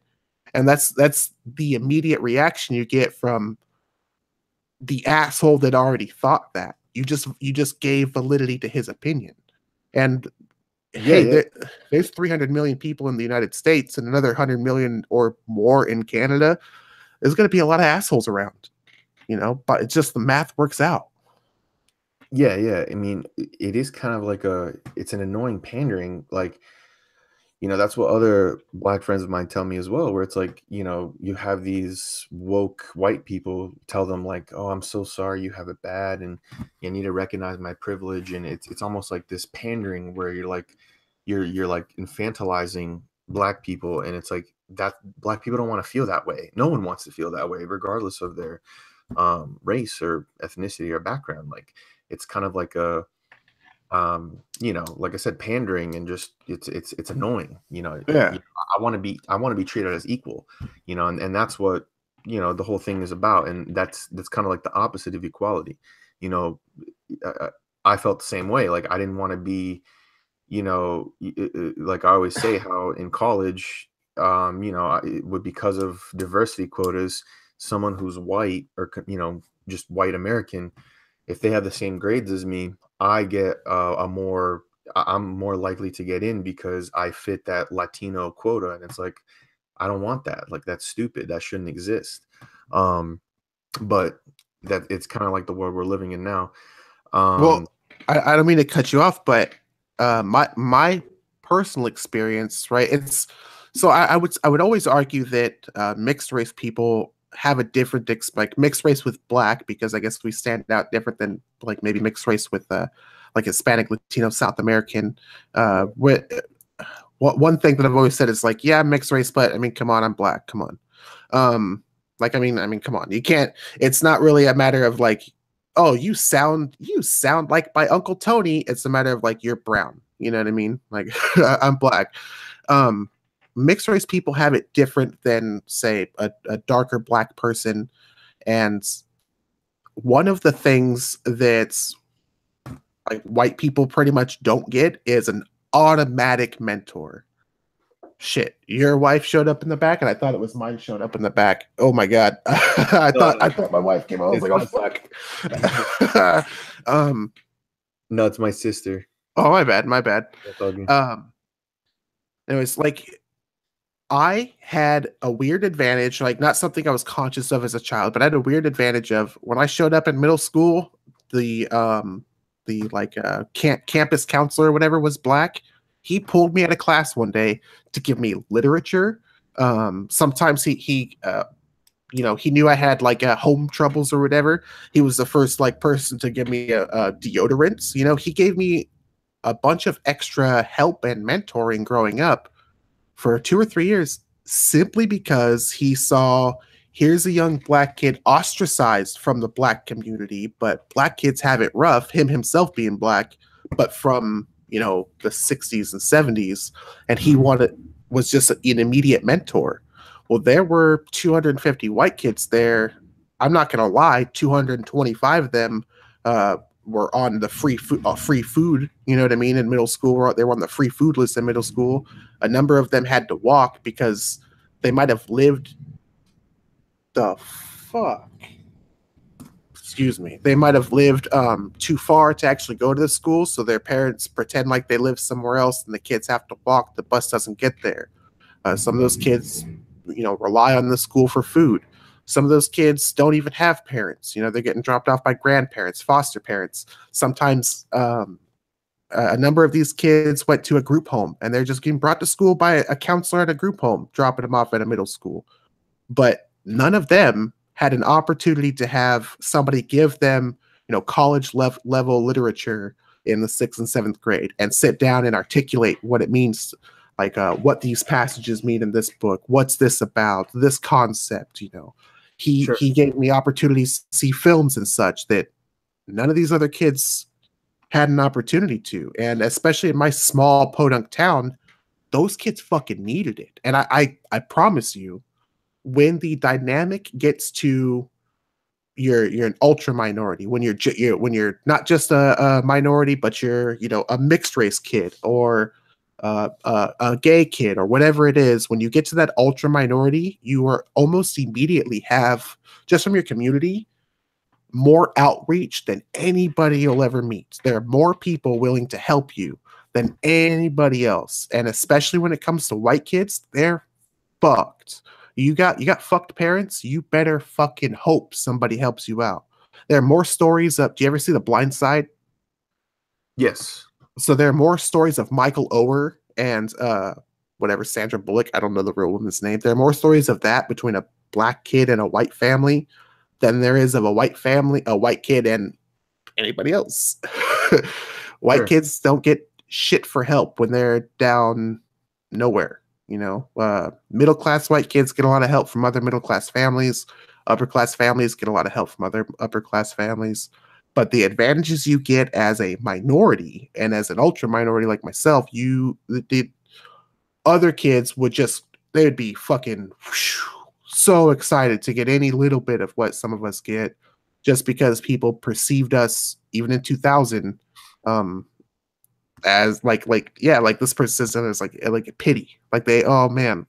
And that's the immediate reaction you get from the asshole that already thought that. You just gave validity to his opinion. And there's 300 million people in the United States and another 100 million or more in Canada. There's going to be a lot of assholes around, but it's just the math works out. Yeah. I mean, it is kind of like it's an annoying pandering. Like, that's what other Black friends of mine tell me as well, where it's like, you have these woke white people tell them like, oh, I'm so sorry you have it bad and you need to recognize my privilege. And it's almost like this pandering where you're like infantilizing Black people. And it's like that Black people don't want to feel that way. No one wants to feel that way, regardless of their race or ethnicity or background. Like, it's kind of like like I said, pandering, and just it's annoying. Yeah. I want to be treated as equal, and that's what the whole thing is about. And that's kind of like the opposite of equality. I felt the same way. Like, I didn't want to be, like I always say, how in college, because of diversity quotas, someone who's white or just white American, if they have the same grades as me, I get I'm more likely to get in because I fit that Latino quota. And it's like, I don't want that. Like, that's stupid. That shouldn't exist. But that it's kind of like the world we're living in now. Well, I don't mean to cut you off, but my personal experience, right? It's so I would always argue that mixed race people have a different like mixed race with Black, because I guess we stand out different than like maybe mixed race with like Hispanic, Latino, South American. One thing that I've always said is like, yeah, I'm mixed race, but I mean, come on, I'm Black. Come on. I mean, come on. You can't. It's not really a matter of like, oh, you sound like my Uncle Tony. It's a matter of like, you're brown. You know what I mean? Like, I'm Black. Mixed race people have it different than, say, a darker Black person. And one of the things that's like white people pretty much don't get is an automatic mentor. Shit, your wife showed up in the back, and I thought it was mine showed up in the back. Oh my god, I thought my wife came out. I was like, oh fuck. No, it's my sister. Oh, my bad. Anyways, like, I had a weird advantage, like not something I was conscious of as a child, but I had a weird advantage of when I showed up in middle school, the campus counselor or whatever was Black. He pulled me out of class one day to give me literature. Sometimes he knew I had like home troubles or whatever. He was the first like person to give me deodorants. He gave me a bunch of extra help and mentoring growing up for 2 or 3 years, simply because he saw, here's a young Black kid ostracized from the Black community, but Black kids have it rough, him himself being Black, but from, the 60s and 70s, and he was just an immediate mentor. Well, there were 250 white kids there. I'm not going to lie, 225 of them were on the free food, you know what I mean, in middle school. They were on the free food list in middle school. A number of them had to walk because they might have lived the fuck. Excuse me. They might have lived too far to actually go to the school, so their parents pretend like they live somewhere else, and the kids have to walk. The bus doesn't get there. Some of those kids, rely on the school for food. Some of those kids don't even have parents. They're getting dropped off by grandparents, foster parents. Sometimes a number of these kids went to a group home, and they're just getting brought to school by a counselor at a group home, dropping them off at a middle school. But none of them had an opportunity to have somebody give them, college level literature in the 6th and 7th grade and sit down and articulate what it means, like what these passages mean in this book. What's this about? This concept, He gave me opportunities to see films and such that none of these other kids had an opportunity to. And especially in my small podunk town, those kids fucking needed it. And I promise you, when the dynamic gets to you're an ultra minority, when you're not just a minority, but you're a mixed race kid or a gay kid or whatever it is, when you get to that ultra minority, you are almost immediately have, just from your community, more outreach than anybody you'll ever meet. There are more people willing to help you than anybody else. And especially when it comes to white kids, they're fucked. You got fucked parents, you better fucking hope somebody helps you out. There are more stories of, do you ever see The Blind Side? Yes. So there are more stories of Michael Oher and whatever, Sandra Bullock, I don't know the real woman's name. There are more stories of that between a black kid and a white family than there is of a white kid and anybody else. White kids don't get shit for help when they're down nowhere. Middle class white kids get a lot of help from other middle class families. Upper class families get a lot of help from other upper class families. But the advantages you get as a minority and as an ultra minority like myself, the other kids they'd be fucking so excited to get any little bit of what some of us get, just because people perceived us, even in 2000, as like this person says, as like a pity, like they, oh man,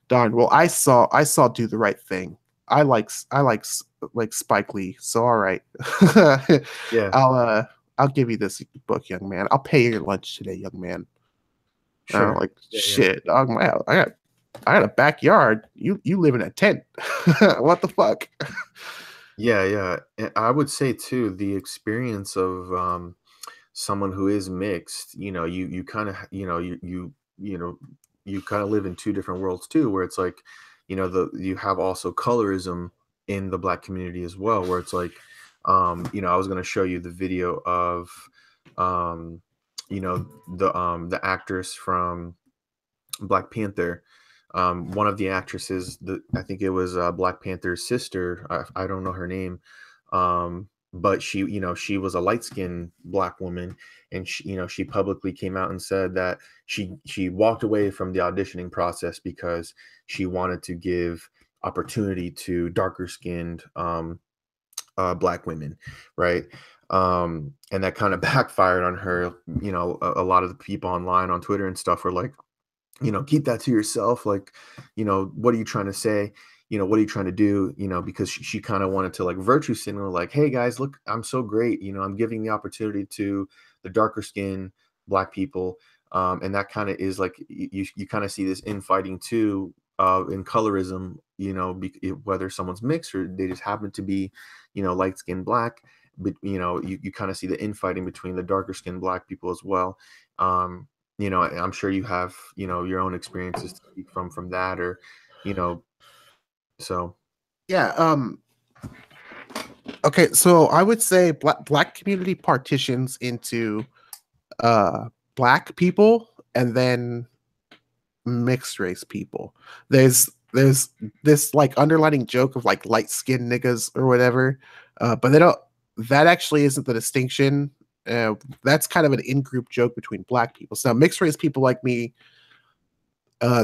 darn. Well, I saw Do the Right Thing. I like Spike Lee, so all right. Yeah. I'll give you this book, young man. I'll pay your lunch today, young man. Sure. Shit, dog. Wow, I got a backyard. You live in a tent. What the fuck? Yeah. And I would say too, the experience of someone who is mixed, you kind of, you kind of live in two different worlds too, where it's like, you have also colorism in the Black community as well, where it's like, I was going to show you the video of, the actress from Black Panther. One of the actresses, I think it was Black Panther's sister. I don't know her name. But she was a light-skinned Black woman, and she publicly came out and said that she walked away from the auditioning process because she wanted to give opportunity to darker-skinned Black women, right? And that kind of backfired on her. A lot of the people online on Twitter and stuff were like, keep that to yourself. Like, what are you trying to say? What are you trying to do? Because she kind of wanted to like virtue signal, like, hey guys, look, I'm so great. I'm giving the opportunity to the darker skinned Black people. And that kind of is like, you kind of see this infighting too, in colorism, whether someone's mixed or they just happen to be, light skinned Black, but, you kind of see the infighting between the darker skinned Black people as well. I'm sure you have, your own experiences to speak from that, or, so. Yeah. Okay. So I would say black community partitions into Black people and then mixed race people. There's this like underlining joke of like light skinned niggas or whatever, but that actually isn't the distinction. That's kind of an in-group joke between Black people. So mixed race people like me,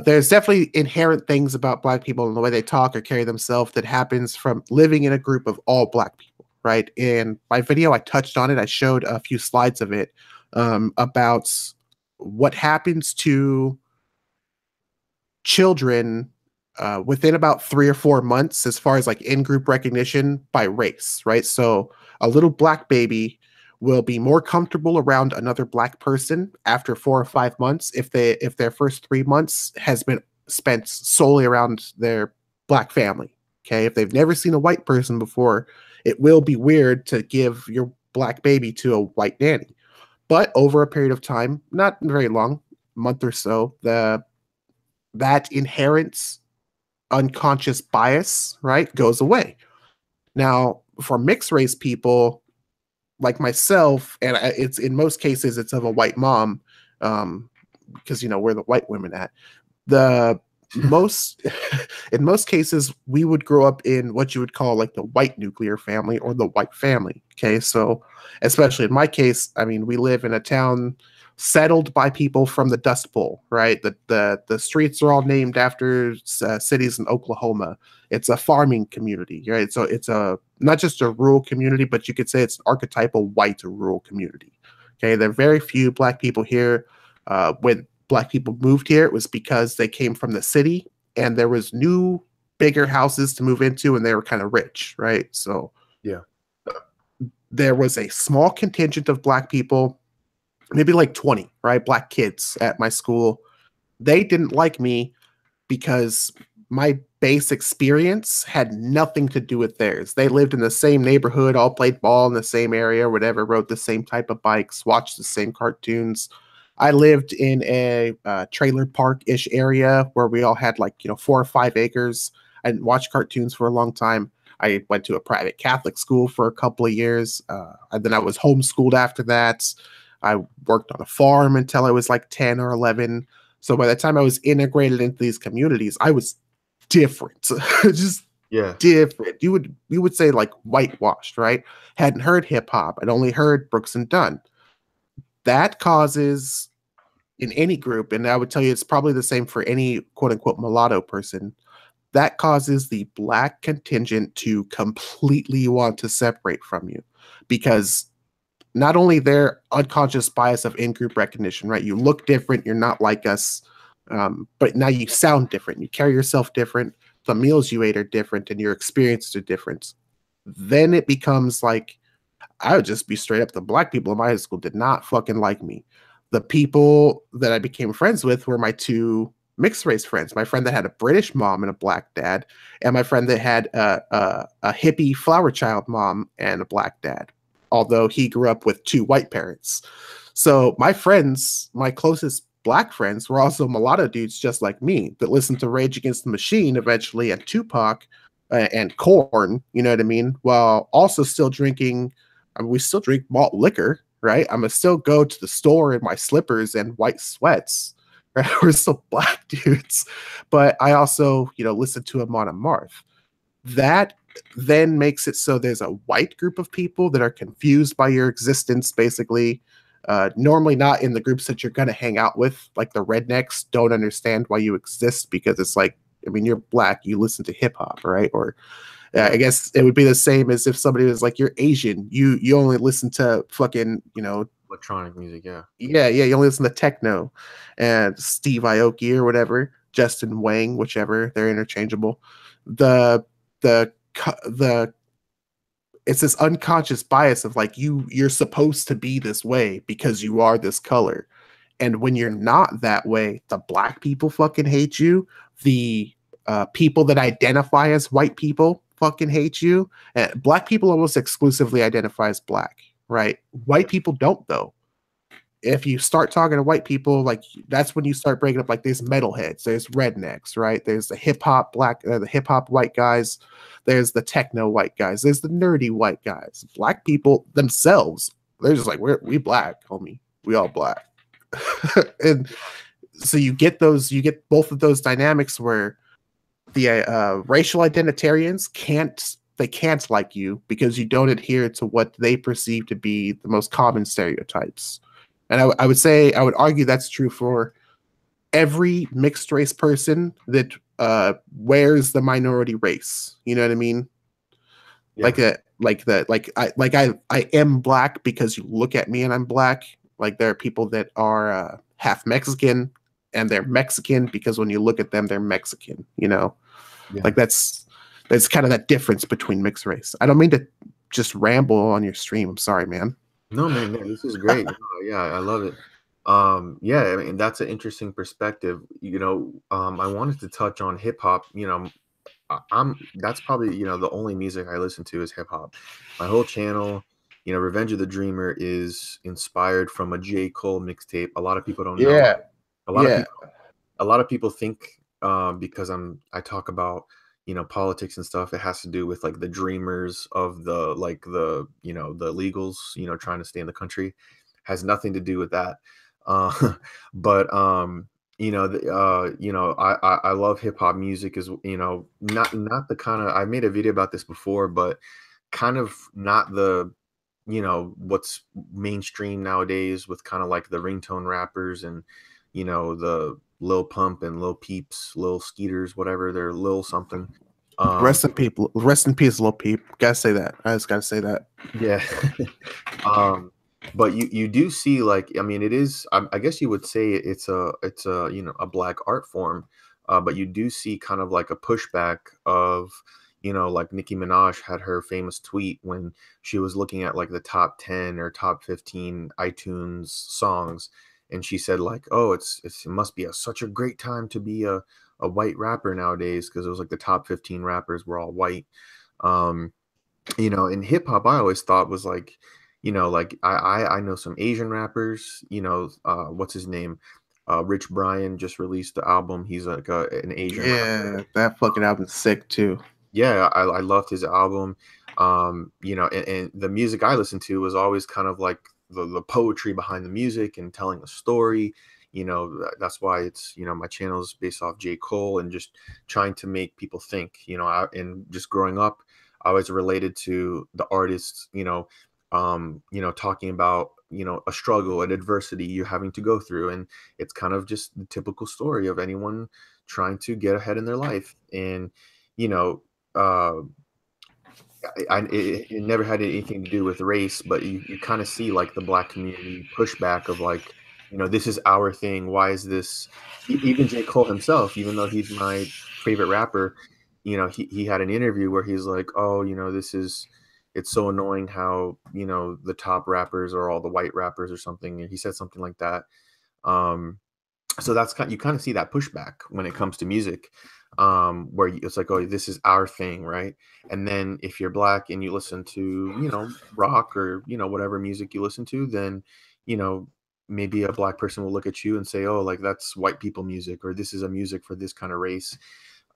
there's definitely inherent things about Black people and the way they talk or carry themselves that happens from living in a group of all Black people. right? In my video, I touched on it. I showed a few slides of it about what happens to children within about 3 or 4 months as far as like in-group recognition by race, right? So a little black baby will be more comfortable around another black person after 4 or 5 months if their first 3 months has been spent solely around their black family. Okay, if they've never seen a white person before, it will be weird to give your black baby to a white nanny. But over a period of time, not very long, month or so, that inherent unconscious bias, right, goes away. Now, for mixed race people like myself, and it's in most cases it's of a white mom, because where the white women at. The most in most cases we would grow up in what you would call like the white nuclear family or the white family. Okay, so especially in my case, I mean, we live in a town settled by people from the Dust Bowl, right? The streets are all named after cities in Oklahoma. It's a farming community, right? So it's a not just a rural community, but you could say it's an archetypal white rural community. Okay, there are very few black people here. When black people moved here, it was because they came from the city and there was new, bigger houses to move into, and they were kind of rich, right? So Yeah. there was a small contingent of black people, maybe like 20, right? Black kids at my school. They didn't like me because my base experience had nothing to do with theirs. They lived in the same neighborhood, all played ball in the same area, whatever, rode the same type of bikes, watched the same cartoons. I lived in a trailer park-ish area where we all had like, 4 or 5 acres. I didn't watch cartoons for a long time. I went to a private Catholic school for a couple of years. And then I was homeschooled after that. I worked on a farm until I was like 10 or 11. So by the time I was integrated into these communities, I was different. Just different. You would say like whitewashed, right? Hadn't heard hip hop. I'd only heard Brooks and Dunn. That causes in any group, and I would tell you it's probably the same for any quote unquote mulatto person, that causes the black contingent to completely want to separate from you because not only their unconscious bias of in-group recognition, right? You look different, you're not like us, but now you sound different, you carry yourself different, the meals you ate are different, and your experiences are different. Then it becomes like, I would just be straight up, the black people in my high school did not fucking like me. The people that I became friends with were my 2 mixed race friends. My friend that had a British mom and a black dad, and my friend that had a hippie flower child mom and a black dad, although he grew up with 2 white parents. So my friends, my closest black friends, were also mulatto dudes just like me that listened to Rage Against the Machine eventually and Tupac and Korn, you know what I mean? While also still drinking, I mean, we still drink malt liquor, right? I'm gonna still go to the store in my slippers and white sweats. Right? We're still black dudes, but I also, listen to Amon Amarth. That then makes it so there's a white group of people that are confused by your existence, basically. Normally not in the groups that you're going to hang out with, like the rednecks don't understand why you exist because it's like, I mean, you're black, you listen to hip hop, right? Or I guess it would be the same as if somebody was like, you're Asian, you only listen to fucking, electronic music, yeah. Yeah, you only listen to techno and Steve Aoki or whatever, Justin Wang, whichever, they're interchangeable. The it's this unconscious bias of like you're supposed to be this way because you are this color. And when you're not that way, the black people fucking hate you. The people that identify as white people fucking hate you. And black people almost exclusively identify as black, right? White people don't, though. If you start talking to white people, like that's when you start breaking up. Like there's metalheads, there's rednecks, right? There's the hip hop the hip hop white guys. There's the techno white guys. There's the nerdy white guys. Black people themselves, they're just like we black, homie. We all black. And so you get both of those dynamics where the racial identitarians can't like you because you don't adhere to what they perceive to be the most common stereotypes. And I would argue that's true for every mixed race person that wears the minority race. You know what I mean? Yeah. I am black because you look at me and I'm black. Like there are people that are half Mexican and they're Mexican because when you look at them, they're Mexican. You know, Yeah. like that's kind of that difference between mixed race. I don't mean to just ramble on your stream. I'm sorry, man. No, man, yeah, this is great. No, yeah, I love it. Yeah, I mean, that's an interesting perspective. I wanted to touch on hip hop. I'm that's probably, the only music I listen to is hip hop. My whole channel, Revenge of the Dreamer is inspired from a J. Cole mixtape. A lot of people don't know. Yeah, A lot of yeah. people a lot of people think because I talk about politics and stuff, it has to do with like the dreamers of the like the illegals trying to stay in the country. Has nothing to do with that. uh but I love hip hop music, is not the kind of, I made a video about this before, but kind of not the what's mainstream nowadays, with kind of like the ringtone rappers and the Lil Pump and Lil Peeps, Lil Skeeters, whatever, they're Lil something. Rest in peace, Lil Peep. Gotta say that. I just gotta say that. Yeah. But you do see, like, I mean, it is, I guess you would say it's a a black art form, but you do see kind of like a pushback of like Nicki Minaj had her famous tweet when she was looking at like the top 10 or top 15 iTunes songs, and she said like, oh, it must be such a great time to be a white rapper nowadays, because it was like the top 15 rappers were all white. um in hip hop, I always thought was like, like I know some Asian rappers, what's his name? Rich Brian just released the album. He's like an Asian rapper. Yeah, that fucking album's sick too. Yeah, I loved his album. And the music I listened to was always kind of like the poetry behind the music and telling a story. That's why it's, my channel is based off J. Cole and just trying to make people think. And just growing up, I was related to the artists, talking about, a struggle, an adversity you're having to go through. And it's kind of just the typical story of anyone trying to get ahead in their life. And, you know, uh, it never had anything to do with race, but you kind of see like the black community pushback of like, this is our thing. Why is this? Even J. Cole himself, even though he's my favorite rapper, he had an interview where he's like, oh, it's so annoying how, the top rappers are all the white rappers or something. And he said something like that. So that's you kind of see that pushback when it comes to music, where it's like, oh, this is our thing, right? And then if you're black and you listen to rock or whatever music you listen to, then maybe a black person will look at you and say, oh, like that's white people music, or this is a music for this kind of race.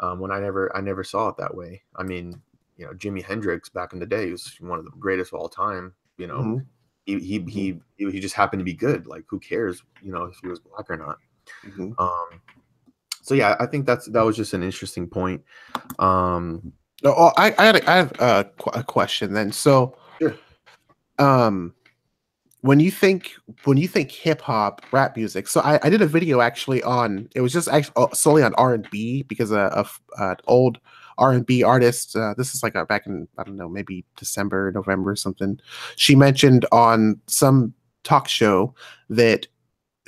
When I never saw it that way. I mean, Jimi Hendrix back in the day was one of the greatest of all time. Mhm. He just happened to be good. Like, who cares if he was black or not? Mhm. So yeah, I think that was just an interesting point. I have a question then. So, Sure. when you think hip hop, rap music, so I did a video actually on, it was just actually solely on R&B because of an old R&B artist. This is like back in, I don't know, maybe December, November or something. She mentioned on some talk show that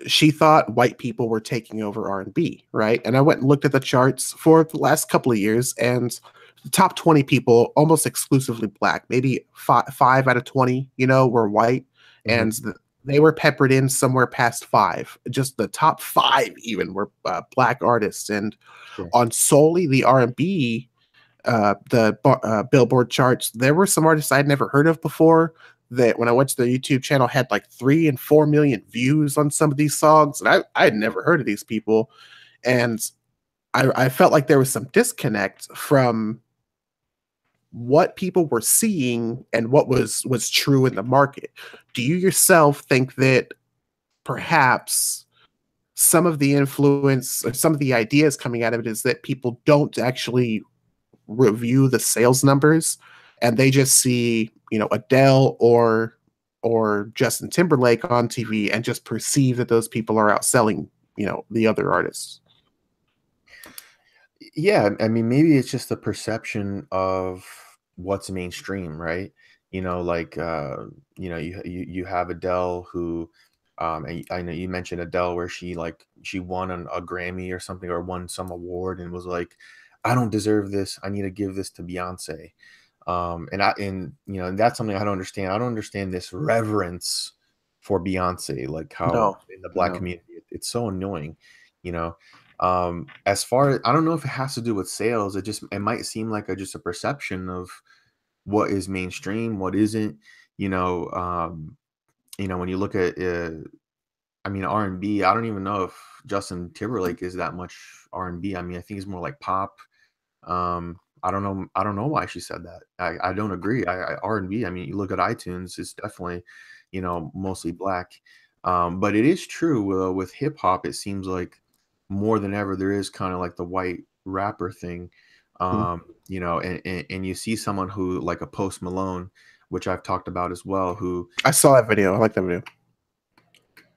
she thought white people were taking over R&B, right? And I went and looked at the charts for the last couple of years, and the top 20 people, almost exclusively black, maybe 5 out of 20, were white. Mhm. And they were peppered in somewhere past 5. Just the top 5 even were black artists. And Sure. on solely the R&B, Billboard charts, there were some artists I'd never heard of before that when I went to the YouTube channel had like 3 and 4 million views on some of these songs. And I had never heard of these people. And I felt like there was some disconnect from what people were seeing and what was true in the market. Do you yourself think that perhaps some of the influence or some of the ideas coming out of it is that people don't actually review the sales numbers and they just see, Adele or Justin Timberlake on TV and just perceive that those people are outselling, the other artists? Yeah, I mean, maybe it's just the perception of what's mainstream, right? You know, like you know, you have Adele who and I know you mentioned Adele where she won a Grammy or something, or won some award, and was like, I don't deserve this. I need to give this to Beyonce. And you know, and that's something I don't understand. I don't understand this reverence for Beyonce, like how No, in the Black no. community it's so annoying, you know. As far as, I don't know if it has to do with sales, it might seem like just a perception of what is mainstream, what isn't, you know. You know, when you look at I mean, R&B, I don't even know if Justin Timberlake is that much R&B. I mean, I think he's more like pop. I don't know why she said that. I don't agree. R&B, I mean, you look at iTunes, it's definitely, you know, mostly black. But it is true with hip hop, it seems like more than ever there is kind of like the white rapper thing. Mhm. You know, and you see someone who like a Post Malone, which I've talked about as well, who I saw that video. I like that video.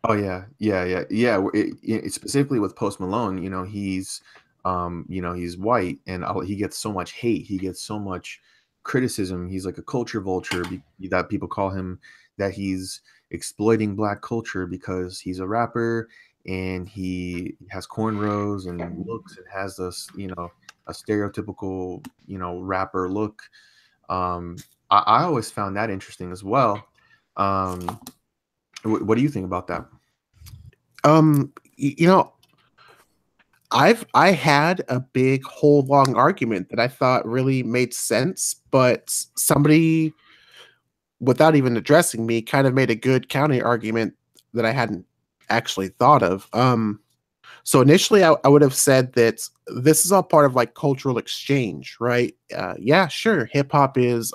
oh yeah, yeah, yeah, yeah. Specifically with Post Malone, you know, he's white, and he gets so much hate. He gets so much criticism. He's like a culture vulture that people call him. That he's exploiting black culture because he's a rapper and he has cornrows and looks and has this, you know, a stereotypical, you know, rapper look. I always found that interesting as well. Um, what do you think about that? You know, I had a big whole long argument that I thought really made sense, but somebody, without even addressing me, kind of made a good counter argument that I hadn't actually thought of. So initially, I would have said that this is all part of like cultural exchange, right? Yeah, sure, hip hop is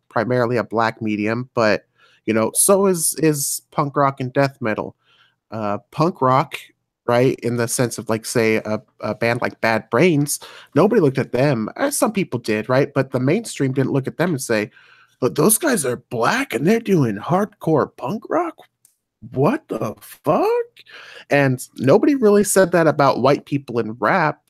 primarily a black medium, but you know, so is punk rock and death metal. Punk rock, right, in the sense of like, say, a band like Bad Brains, nobody looked at them. Some people did, right? But the mainstream didn't look at them and say, but those guys are black and they're doing hardcore punk rock. What the fuck? And nobody really said that about white people in rap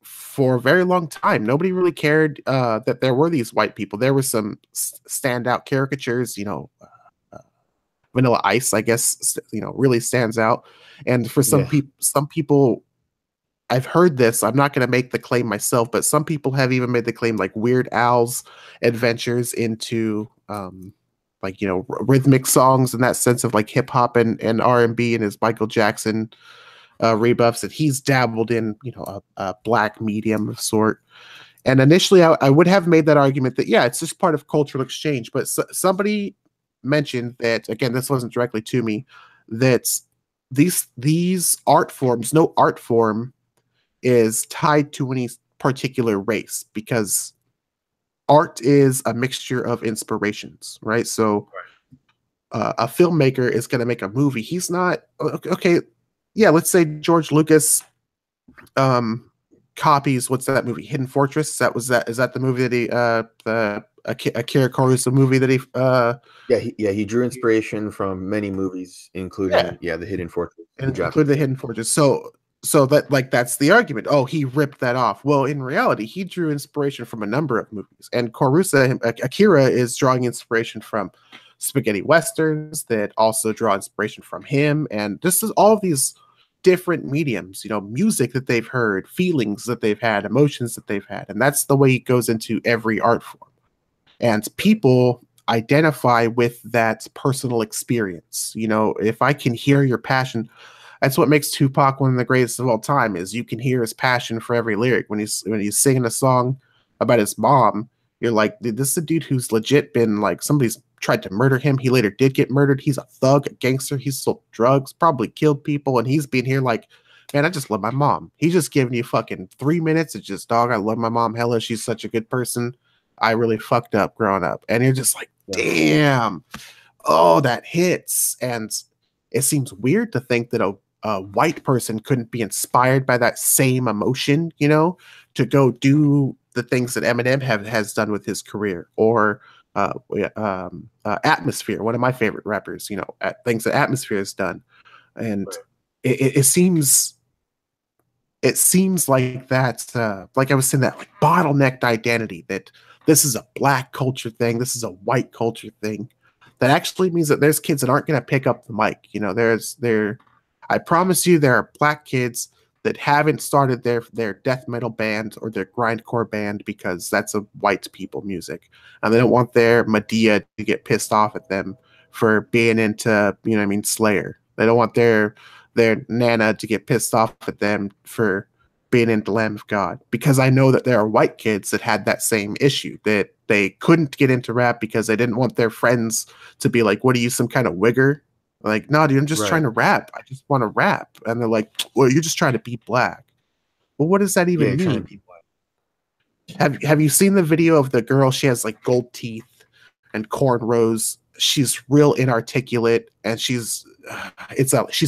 for a very long time. Nobody really cared that there were these white people. There were some standout caricatures, you know, Vanilla Ice, I guess, you know, really stands out. And for Yeah. some people, I've heard this. I'm not going to make the claim myself, but some people have even made the claim like Weird Al's adventures into like, you know, rhythmic songs in that sense of like hip hop and R&B and his Michael Jackson rebuffs, that he's dabbled in, you know, a black medium of sort. And initially, I would have made that argument that, yeah, it's just part of cultural exchange. But somebody mentioned that, again, this wasn't directly to me, that these art forms, no art form is tied to any particular race, because art is a mixture of inspirations, right? So a filmmaker is going to make a movie. He's not, okay, yeah, let's say George Lucas copies, what's that movie, Hidden Fortress? Is that the movie that he the Akira Kurosawa movie that he Yeah, he drew inspiration from many movies, yeah, including the Hidden Fortress, the and include Japanese the one. Hidden Fortress. So that, like, that's the argument. Oh, he ripped that off. Well, in reality, he drew inspiration from a number of movies, and Akira is drawing inspiration from spaghetti westerns that also draw inspiration from him, and this is all of these different mediums, you know, music that they've heard, feelings that they've had, emotions that they've had, and that's the way it goes into every art form. And people identify with that personal experience. You know, if I can hear your passion, that's what makes Tupac one of the greatest of all time, is you can hear his passion for every lyric. When he's singing a song about his mom, you're like, dude, this is a dude who's legit been like, somebody's tried to murder him. He later did get murdered. He's a thug, a gangster. He's sold drugs, probably killed people, and he's been here like, man, I just love my mom. He's just giving you fucking 3 minutes of just, dog, I love my mom hella. She's such a good person. I really fucked up growing up. And you're just like, Yeah. damn, oh, that hits. And it seems weird to think that a white person couldn't be inspired by that same emotion, you know, to go do the things that Eminem has done with his career, or Atmosphere, one of my favorite rappers, you know, things that Atmosphere has done. And Right. it seems it seems like that, like I was saying, that like bottlenecked identity that this is a black culture thing, this is a white culture thing. That actually means that there's kids that aren't going to pick up the mic. You know, I promise you, there are black kids that haven't started their death metal band or their grindcore band because that's a white people music, and they don't want their Medea to get pissed off at them for being into, you know what I mean, Slayer. They don't want their nana to get pissed off at them for being into Lamb of God, because I know that there are white kids that had that same issue, that they couldn't get into rap because they didn't want their friends to be like, what are you, some kind of wigger? Like, no, dude, I'm just trying Right. to rap. I just want to rap. And they're like, well, you're just trying to be black. Well, what does that Yeah, even you're trying to mean? be black. Have you seen the video of the girl? She has like gold teeth and cornrows. She's real inarticulate, and she's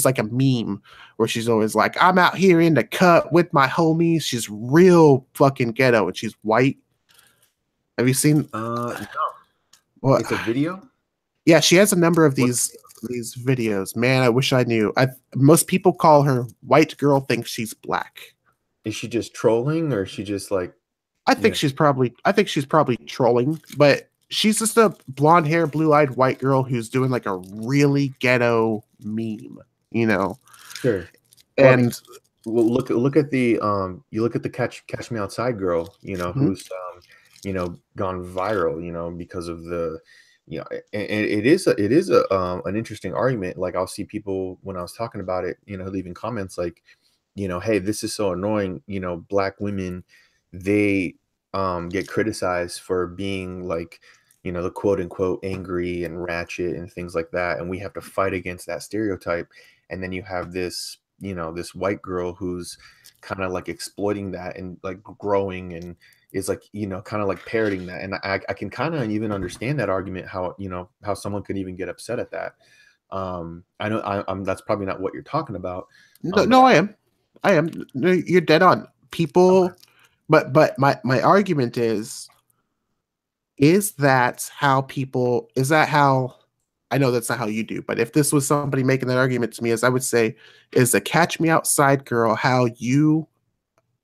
like a meme where she's always like, I'm out here in the cut with my homies. She's real fucking ghetto, and she's white. Have you seen? No, Well, it's a video. yeah, she has a number of What's these videos. Man, I wish I knew. Most people call her white girl thinks she's black. is she just trolling, or is she just like, I think she's probably trolling, but she's just a blonde hair, blue eyed white girl who's doing like a really ghetto meme, you know. sure? Well, I mean, And well, look at the you look at the Catch Me Outside girl, you know, Mhm. who's gone viral, you know, because of the, and it is an interesting argument. Like, I'll see people when I was talking about it, you know, leaving comments like, hey, this is so annoying, black women, they get criticized for being like, the quote unquote angry and ratchet and things like that, and we have to fight against that stereotype. And then you have this, this white girl who's kind of like exploiting that and like growing and is like, kind of like parroting that. And I can kind of even understand that argument, how, how someone could even get upset at that. I know I'm that's probably not what you're talking about. no, But no, I am. No, you're dead on. okay. People, but my argument is that how people, is that how, I know that's not how you do, but if this was somebody making that argument to me, as I would say, is the Catch Me Outside girl how you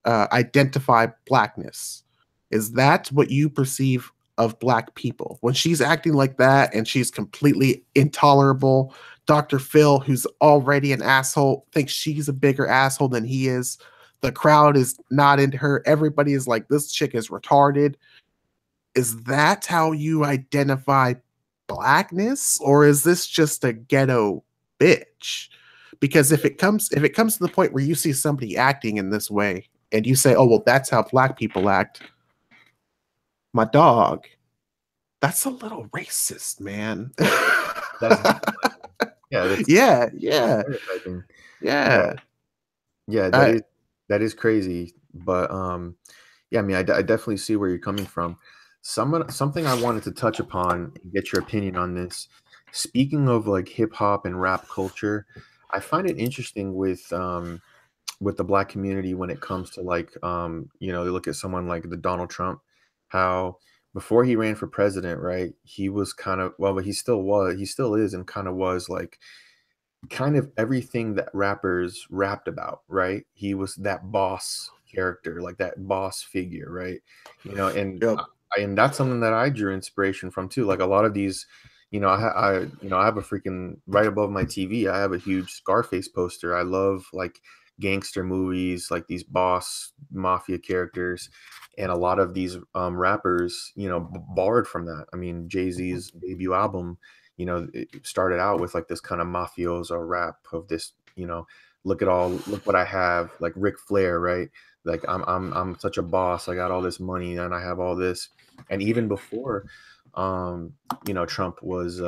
identify blackness? Is that what you perceive of black people? When she's acting like that and she's completely intolerable, Dr. Phil, who's already an asshole, thinks she's a bigger asshole than he is. The crowd is not into her. Everybody is like, this chick is retarded. Is that how you identify blackness, or is this just a ghetto bitch? Because if it comes to the point where you see somebody acting in this way and you say, oh well, that's how black people act, my dog, that's a little racist, man. That's yeah, that's Yeah. stereotyping. Yeah. Yeah, uh, that is crazy. But yeah, I mean, I definitely see where you're coming from. Something I wanted to touch upon and get your opinion on this. Speaking of like hip hop and rap culture, I find it interesting with the black community when it comes to like they look at someone like the Donald Trump, how before he ran for president, right? He was kind of, well, but he still is, and kind of was like kind of everything that rappers rapped about, right? He was that boss character, like that boss figure, right? And yep. and that's something that I drew inspiration from too. Like a lot of these, I have a freaking right above my TV. I have a huge Scarface poster. I love like gangster movies, like these boss mafia characters, and a lot of these rappers, borrowed from that. I mean, Jay-Z's debut album, it started out with like this kind of mafioso rap of this, look what I have, like Ric Flair, right? Like I'm such a boss. I got all this money and I have all this. And even before, Trump was,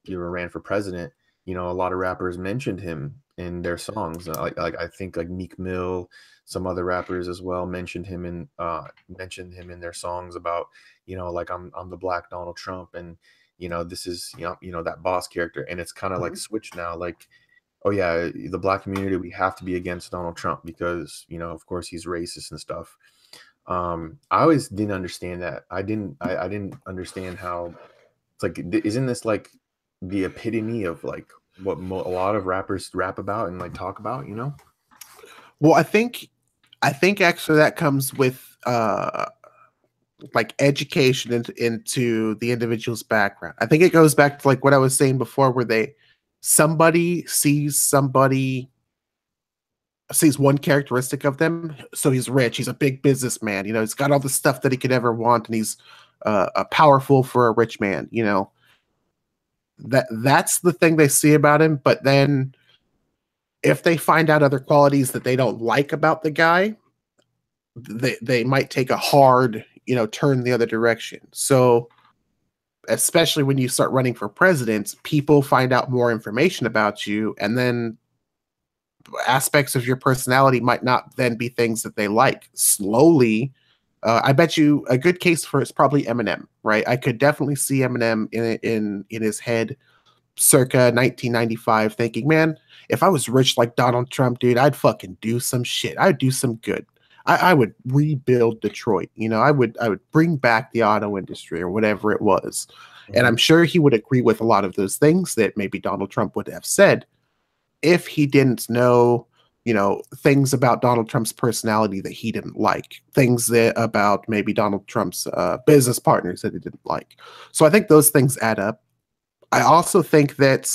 ran for president, a lot of rappers mentioned him in their songs. Like I think like Meek Mill, some other rappers as well mentioned him in their songs about, like I'm the black Donald Trump, and this is that boss character. And it's kind of like switched now, like, oh yeah, the black community, we have to be against Donald Trump because of course he's racist and stuff. I always didn't understand that. I didn't understand how it's like, isn't this like the epitome of like what a lot of rappers rap about and like talk about? Well, I think I think actually that comes with like education into the individual's background. I think it goes back to like what I was saying before, where somebody sees one characteristic of them. So he's rich, he's a big businessman, you know, he's got all the stuff that he could ever want, and he's powerful for a rich man, you know. That's the thing they see about him. But then if they find out other qualities that they don't like about the guy, they might take a hard, you know, turn the other direction. So especially when you start running for president, people find out more information about you, and then aspects of your personality might not then be things that they like. Slowly, I bet you a good case for it's probably Eminem, right? I could definitely see Eminem in his head circa 1995 thinking, man, if I was rich like Donald Trump, dude, I'd fucking do some shit. I'd do some good. I would rebuild Detroit. You know, I would bring back the auto industry or whatever it was. And I'm sure he would agree with a lot of those things that maybe Donald Trump would have said if he didn't know, you know, things about Donald Trump's personality that he didn't like, things that about maybe Donald Trump's business partners that he didn't like. So I think those things add up. I also think that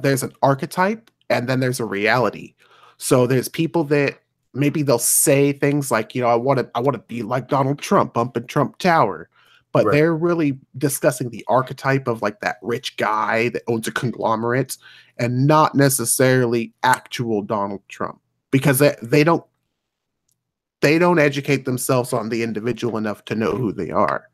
there's an archetype and then there's a reality. So there's people that maybe they'll say things like, you know, I want to be like Donald Trump, up in Trump Tower. But they're really discussing the archetype of like that rich guy that owns a conglomerate, and not necessarily actual Donald Trump, because they don't educate themselves on the individual enough to know who they are.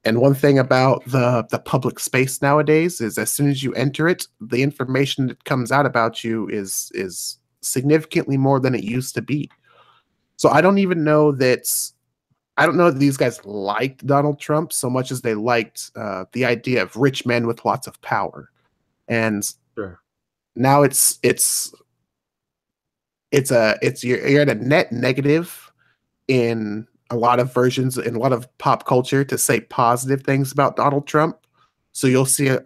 And one thing about the public space nowadays is as soon as you enter it, the information that comes out about you is significantly more than it used to be. So I don't know that these guys liked Donald Trump so much as they liked the idea of rich men with lots of power. And now you're at a net negative in a lot of versions, in a lot of pop culture, to say positive things about Donald Trump. So you'll see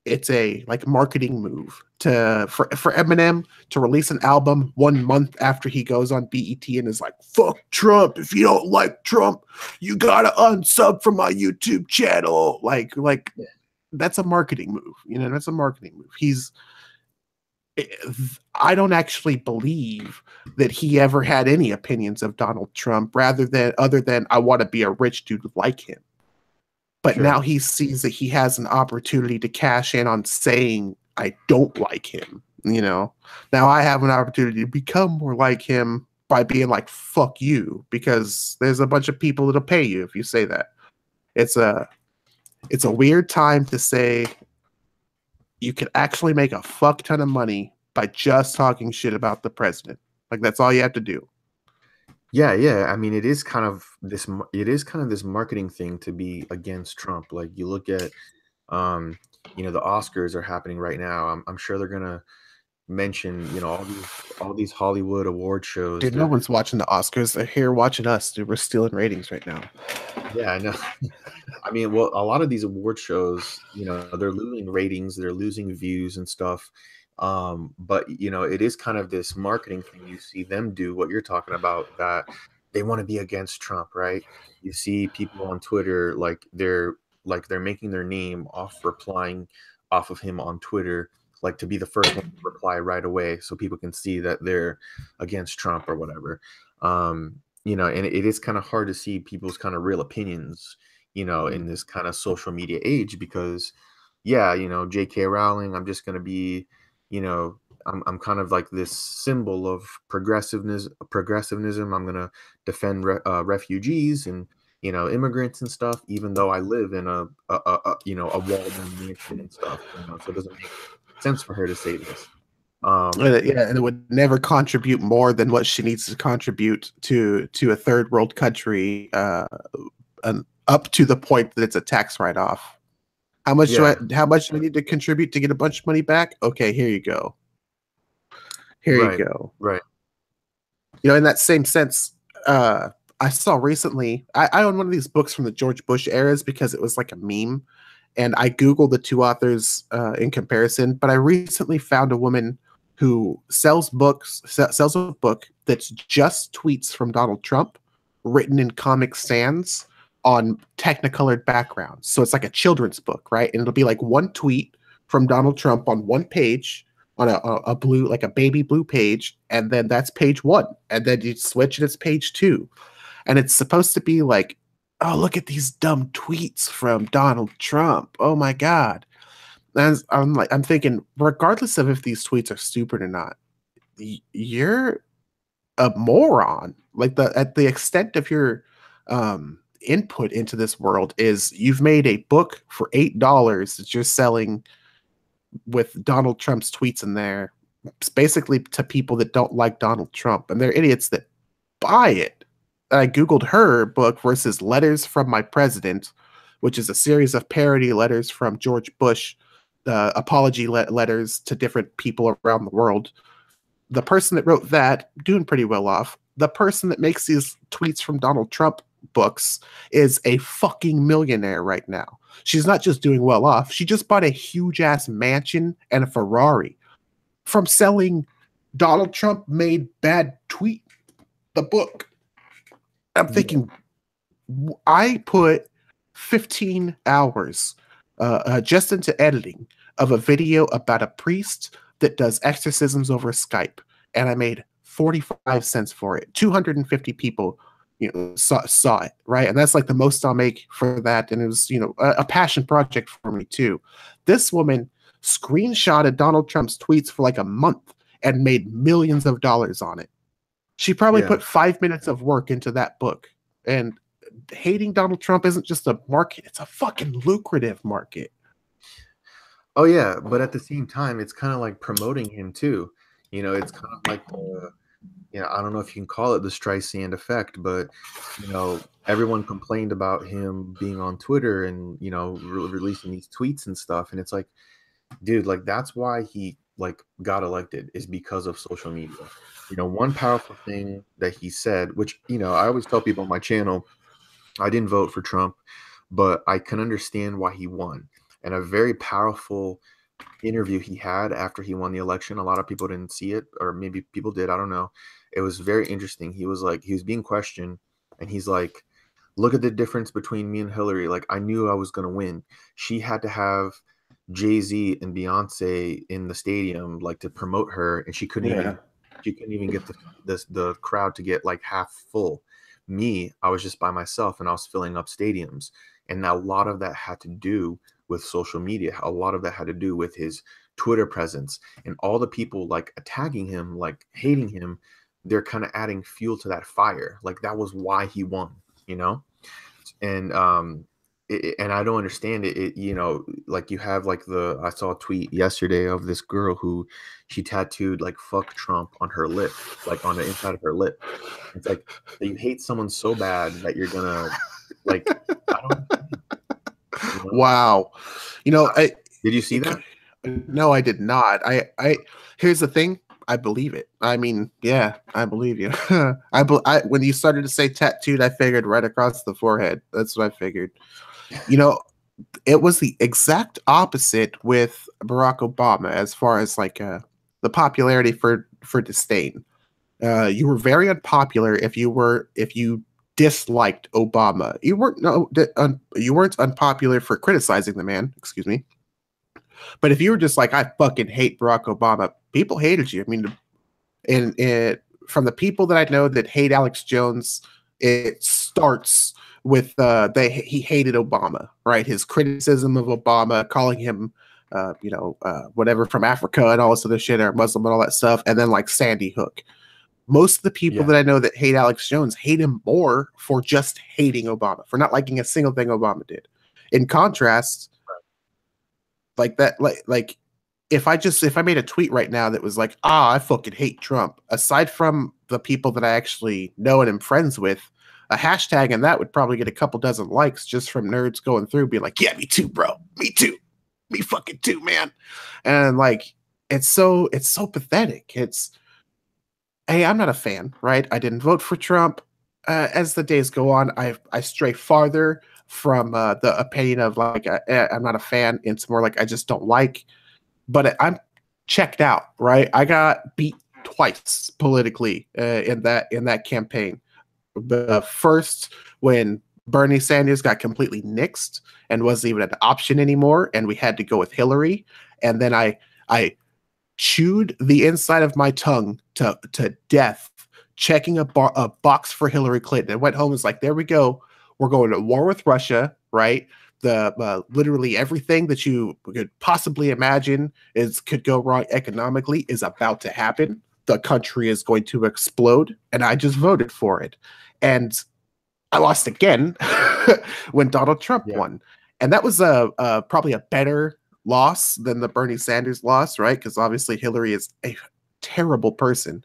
it's a like marketing move for Eminem to release an album 1 month after he goes on BET and is like, fuck Trump. If you don't like Trump, you gotta unsub from my YouTube channel. Like that's a marketing move. You know, that's a marketing move. I don't actually believe that he ever had any opinions of Donald Trump other than I want to be a rich dude like him. But now he sees that he has an opportunity to cash in on saying, I don't like him. You know, now I have an opportunity to become more like him by being like, fuck you, because there's a bunch of people that'll pay you if you say that. It's a weird time to say you can actually make a fuck ton of money by just talking shit about the president. Like, that's all you have to do. Yeah, yeah. I mean, it is kind of this marketing thing to be against Trump. Like, you look at, you know, the Oscars are happening right now. I'm sure they're gonna mention, you know, all these Hollywood award shows. Dude, no one's watching the Oscars. They're here watching us. Dude, we're stealing ratings right now. Yeah, I know. I mean, well, a lot of these award shows, you know, they're losing ratings, they're losing views and stuff. But you know, it is kind of this marketing thing. You see them do what you're talking about, that they want to be against Trump, right? You see people on Twitter like they're making their name off replying off of him on Twitter, like to be the first one to reply right away so people can see that they're against Trump or whatever. You know, and it is kind of hard to see people's kind of real opinions, you know, in this kind of social media age, because yeah, you know, J.K. Rowling, I'm just going to be, you know, I'm kind of like this symbol of progressivism. I'm going to defend refugees and, you know, immigrants and stuff, even though I live in a you know, a walled-in mansion and stuff, you know, so it doesn't make sense for her to say this. Yeah, and it would never contribute more than what she needs to contribute to a third world country, up to the point that it's a tax write-off. How much do I need to contribute to get a bunch of money back? Okay, here you go. Here you go. Right. You know, in that same sense, I saw recently, I own one of these books from the George Bush eras because it was like a meme, and I Googled the two authors in comparison, but I recently found a woman who sells sells a book that's just tweets from Donald Trump written in Comic Sans on technicolored backgrounds. So it's like a children's book, right? And it'll be like one tweet from Donald Trump on one page on a blue, like a baby blue page, and then that's page 1. And then you switch and it's page 2. And it's supposed to be like, oh, look at these dumb tweets from Donald Trump. Oh my God. And I'm thinking, regardless of if these tweets are stupid or not, you're a moron. Like at the extent of your input into this world is you've made a book for $8 that you're selling with Donald Trump's tweets in there, it's basically to people that don't like Donald Trump, and they're idiots that buy it. I Googled her book versus Letters from My President, which is a series of parody letters from George Bush, apology letters to different people around the world. The person that wrote that, doing pretty well off. The person that makes these tweets from Donald Trump books is a fucking millionaire right now. She's not just doing well off. She just bought a huge ass mansion and a Ferrari from selling Donald Trump made bad tweet, the book. I'm thinking, I put 15 hours just into editing of a video about a priest that does exorcisms over Skype, and I made 45 cents for it. 250 people, saw it, right? And that's like the most I'll make for that. And it was, a passion project for me too. This woman screenshotted Donald Trump's tweets for like a month and made millions of dollars on it. She probably put 5 minutes of work into that book. And hating Donald Trump isn't just a market, it's a fucking lucrative market. Oh yeah, but at the same time, it's kind of like promoting him too. It's kind of like I don't know if you can call it the Streisand effect, but everyone complained about him being on Twitter and releasing these tweets and stuff, and it's like, dude, like that's why he got elected, is because of social media. One powerful thing that he said, which I always tell people on my channel, I didn't vote for Trump, but I can understand why he won. And a very powerful interview he had after he won the election. A lot of people didn't see it, or maybe people did. I don't know. It was very interesting. He was being questioned, and he's like, look at the difference between me and Hillary. Like, I knew I was going to win. She had to have Jay-Z and Beyonce in the stadium, to promote her, and she couldn't even get the crowd to get half full. Me, I was just by myself, and I was filling up stadiums. And a lot of that had to do with social media. A lot of that had to do with his Twitter presence, and all the people attacking him, hating him. They're kind of adding fuel to that fire. That was why he won, and and I don't understand it. You have I saw a tweet yesterday of this girl who she tattooed "fuck Trump" on her lip, on the inside of her lip. It's you hate someone so bad that you're gonna I don't. Wow. Did you see that? No, I did not. I here's the thing. I believe it. I mean, yeah, I believe you. When you started to say tattooed, I figured right across the forehead. That's what I figured. It was the exact opposite with Barack Obama as far as the popularity for disdain. You were very unpopular if you disliked Obama. You weren't unpopular for criticizing the man, excuse me. But if you were just I fucking hate Barack Obama, people hated you. I mean, and from the people that I know that hate Alex Jones, it starts with he hated Obama, right? His criticism of Obama, calling him whatever from Africa and all this other shit, or Muslim and all that stuff, and then Sandy Hook. Most of the people that I know that hate Alex Jones hate him more for just hating Obama, for not liking a single thing Obama did. In contrast, if I made a tweet right now that was I fucking hate Trump, aside from the people that I actually know and am friends with, a hashtag and that would probably get a couple dozen likes just from nerds going through being yeah, me too, bro. Me too. Me fucking too, man. And it's so pathetic. Hey, I'm not a fan, right? I didn't vote for Trump. As the days go on, I stray farther from the opinion of I'm not a fan. It's more I just don't like. But I'm checked out, right? I got beat twice politically in that campaign. The first, when Bernie Sanders got completely nixed and wasn't even an option anymore, and we had to go with Hillary. And then I chewed the inside of my tongue to death, checking a box for Hillary Clinton. I went home and was like, there we go. We're going to war with Russia, right? The literally everything that you could possibly imagine could go wrong economically is about to happen. The country is going to explode, and I just voted for it. And I lost again when Donald Trump won. And that was probably a better loss than the Bernie Sanders loss, right? Because obviously Hillary is a terrible person.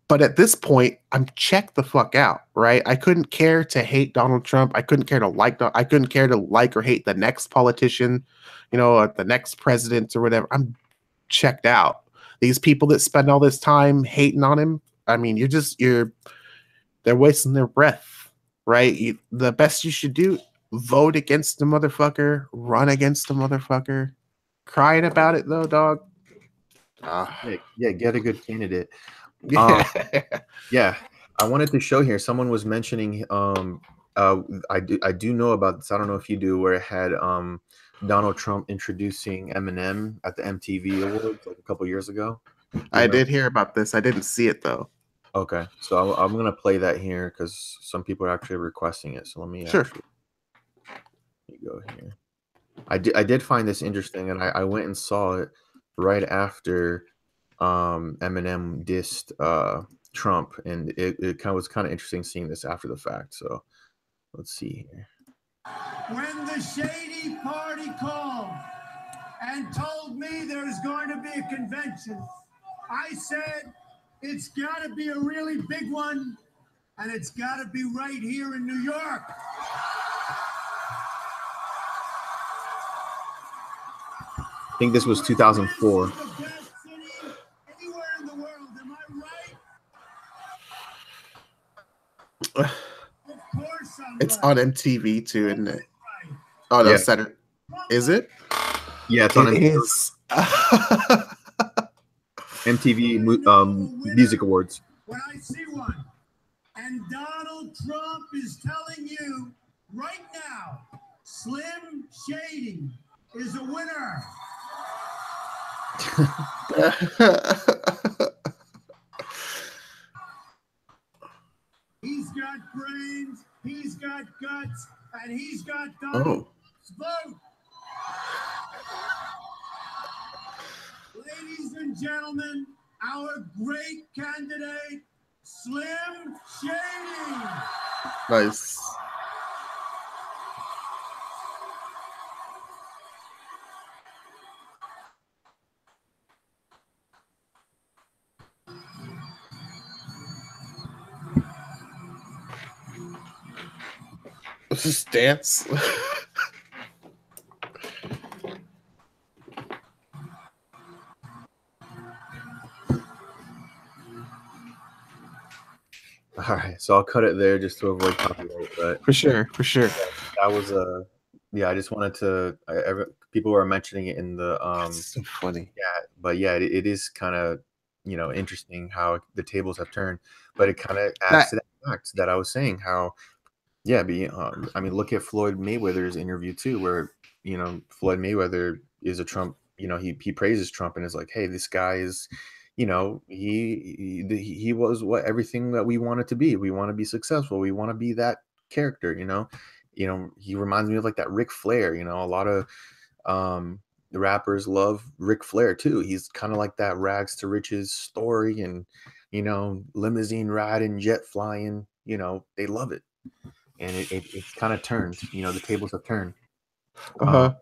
But at this point, I'm checked the fuck out, right? I couldn't care to hate Donald Trump. I couldn't care to like or hate the next politician, the next president or whatever. I'm checked out. These people that spend all this time hating on him, I mean, they're wasting their breath, right? The best you should do, vote against the motherfucker, run against the motherfucker. Crying about it though, dog. Yeah, get a good candidate. Yeah. I wanted to show here. Someone was mentioning. I do know about this. I don't know if you do, where it had Donald Trump introducing Eminem at the MTV Awards like a couple years ago. I did hear about this. I didn't see it though. Okay, so I'm gonna play that here because some people are actually requesting it. So let me sure. Let me go here. I did find this interesting, and I went and saw it right after Eminem dissed Trump, and it was kind of interesting seeing this after the fact. So let's see here. When the shady party called and told me there's going to be a convention, I said it's got to be a really big one, and it's got to be right here in New York. I think this was 2004. It's on MTV too, isn't it? Oh no, Saturday. Is it? Yeah, it's on MTV. MTV Music Awards. When I see one, and Donald Trump is telling you right now, Slim Shady is a winner. He's got brains, he's got guts, and he's got Donald's vote. Ladies and gentlemen, our great candidate, Slim Shady. Nice. Just dance. All right, so I'll cut it there just to avoid copyright. But for sure. That was I just wanted to. People were mentioning it in the. That's so funny. Yeah, but yeah, it is kind of interesting how the tables have turned, but it kind of adds to that fact that I was saying how. Yeah, I mean, look at Floyd Mayweather's interview too, where Floyd Mayweather is a Trump. He praises Trump and is like, "Hey, this guy is, he was everything that we wanted to be. We want to be successful. We want to be that character. He reminds me of like that Ric Flair. A lot of the rappers love Ric Flair too. He's kind of like that rags to riches story, and limousine riding, jet flying. They love it." And it's kind of turned, the tables have turned. So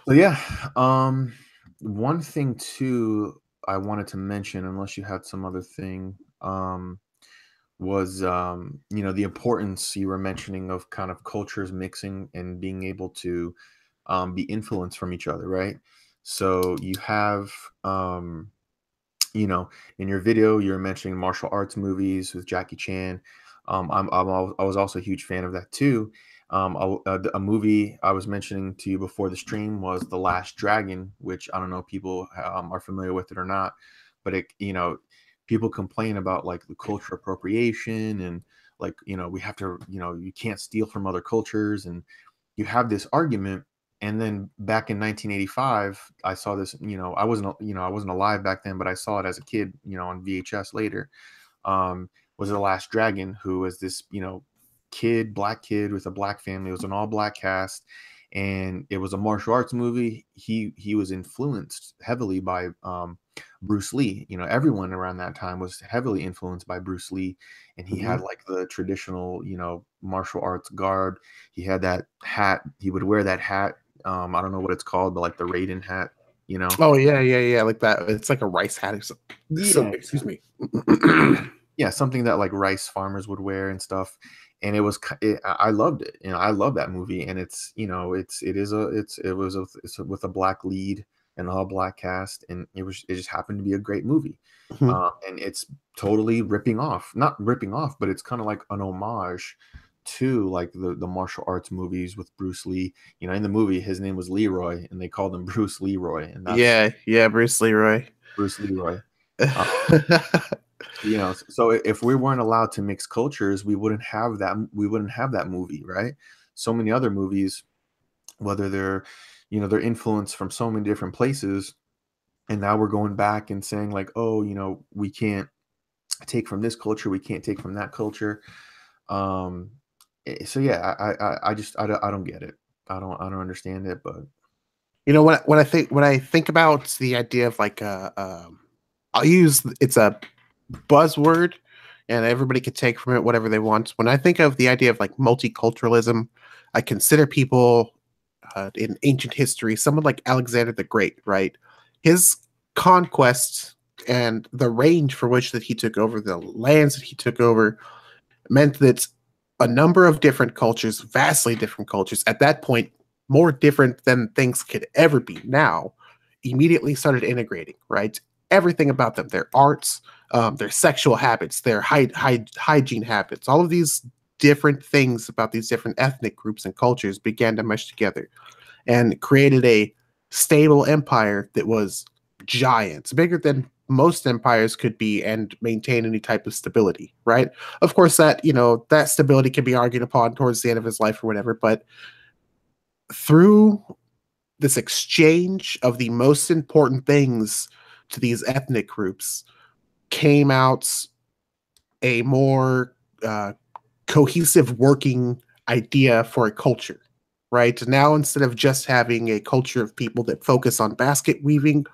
yeah, one thing too I wanted to mention, unless you had some other thing, was the importance you were mentioning of kind of cultures mixing and being able to be influenced from each other, right? So you have in your video you're mentioning martial arts movies with Jackie Chan. I was also a huge fan of that too. A movie I was mentioning to you before the stream was The Last Dragon, which I don't know if people are familiar with it or not, but it, people complain about like the culture appropriation and like, we have to, you can't steal from other cultures, and you have this argument. And then back in 1985, I saw this, I wasn't alive back then, but I saw it as a kid, on VHS later. Was The Last Dragon, who was this, black kid with a black family. It was an all black cast, and it was a martial arts movie. He was influenced heavily by Bruce Lee. Everyone around that time was heavily influenced by Bruce Lee, and he had like the traditional, martial arts garb. He had that hat. He would wear that hat. I don't know what it's called, but like the Raiden hat. Oh yeah, like that. It's like a rice hat or something. Yeah, excuse me. Yeah, something that like rice farmers would wear and stuff. And I loved it. I love that movie. And it's with a black lead and all black cast, and it just happened to be a great movie. And it's totally not ripping off, but it's kind of like an homage to like the martial arts movies with Bruce Lee. In the movie, his name was Leroy, and they called him Bruce Leroy, and that's Bruce Leroy. Bruce Leroy. So if we weren't allowed to mix cultures, we wouldn't have that movie, right? So many other movies, whether they're influenced from so many different places, and now we're going back and saying like, oh, we can't take from this culture, we can't take from that culture. So yeah, I don't get it. I don't understand it. But when I think about the idea of like I'll use, it's a buzzword and everybody can take from it whatever they want. When I think of the idea of like multiculturalism, I consider people in ancient history, someone like Alexander the Great, right? His conquest and the range for which that he took over, the lands that he took over, meant that a number of different cultures, vastly different cultures, at that point, more different than things could ever be now, immediately started integrating, right? Everything about them, their arts, their sexual habits, their hygiene habits, all of these different things about these different ethnic groups and cultures began to mesh together and created a stable empire that was giant, bigger than most empires could be, and maintain any type of stability, right? Of course, that that stability can be argued upon towards the end of his life or whatever, but through this exchange of the most important things to these ethnic groups came out a more cohesive working idea for a culture, right? Now, instead of just having a culture of people that focus on basket weaving,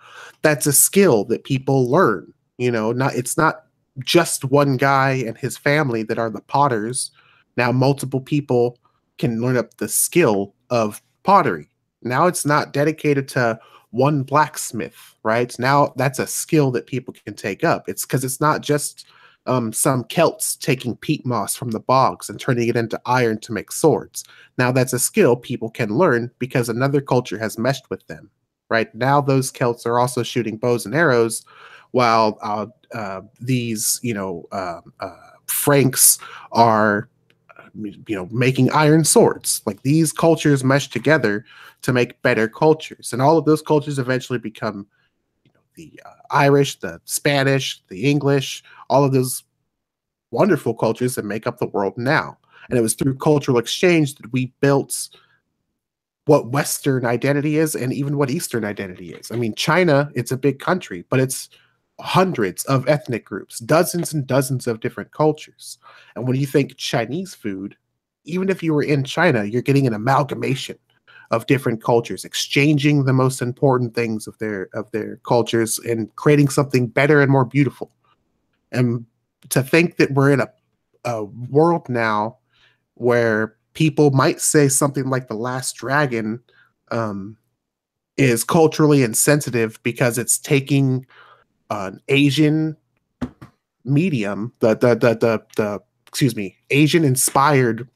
that's a skill that people learn. It's not just one guy and his family that are the potters. Now, multiple people can learn up the skill of pottery. Now it's not dedicated to one blacksmith, right? Now that's a skill that people can take up. It's because it's not just some Celts taking peat moss from the bogs and turning it into iron to make swords. Now that's a skill people can learn because another culture has meshed with them, right? Now those Celts are also shooting bows and arrows, while these, Franks are making iron swords. Like, these cultures mesh together to make better cultures, and all of those cultures eventually become the Irish, the Spanish, the English, all of those wonderful cultures that make up the world now. And it was through cultural exchange that we built what Western identity is, and even what Eastern identity is. I mean, China, it's a big country, but it's hundreds of ethnic groups, dozens and dozens of different cultures. And when you think Chinese food, even if you were in China, you're getting an amalgamation of different cultures, exchanging the most important things of their cultures and creating something better and more beautiful. And to think that we're in a world now where people might say something like The Last Dragon is culturally insensitive because it's taking an Asian medium, Asian inspired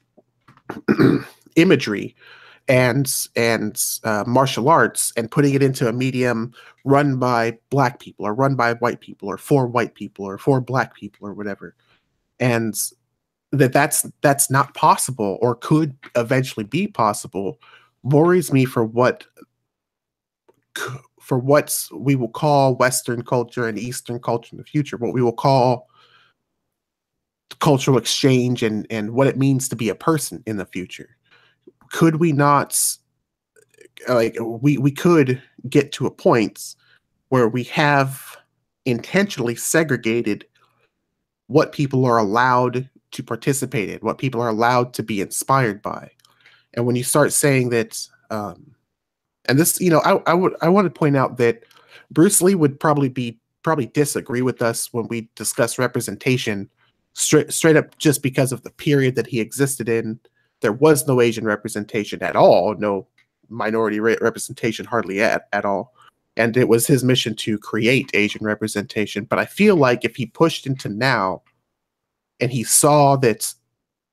imagery and martial arts, and putting it into a medium run by black people or run by white people or for white people or for black people or whatever. And that's not possible or could eventually be possible worries me for what we will call Western culture and Eastern culture in the future, what we will call cultural exchange and what it means to be a person in the future. Could we not, like, we could get to a point where we have intentionally segregated what people are allowed to participate in, what people are allowed to be inspired by. And when you start saying that, and this, I want to point out that Bruce Lee would probably disagree with us when we discuss representation, straight up, just because of the period that he existed in. There was no Asian representation at all, no minority representation hardly at all. And it was his mission to create Asian representation. But I feel like if he pushed into now and he saw that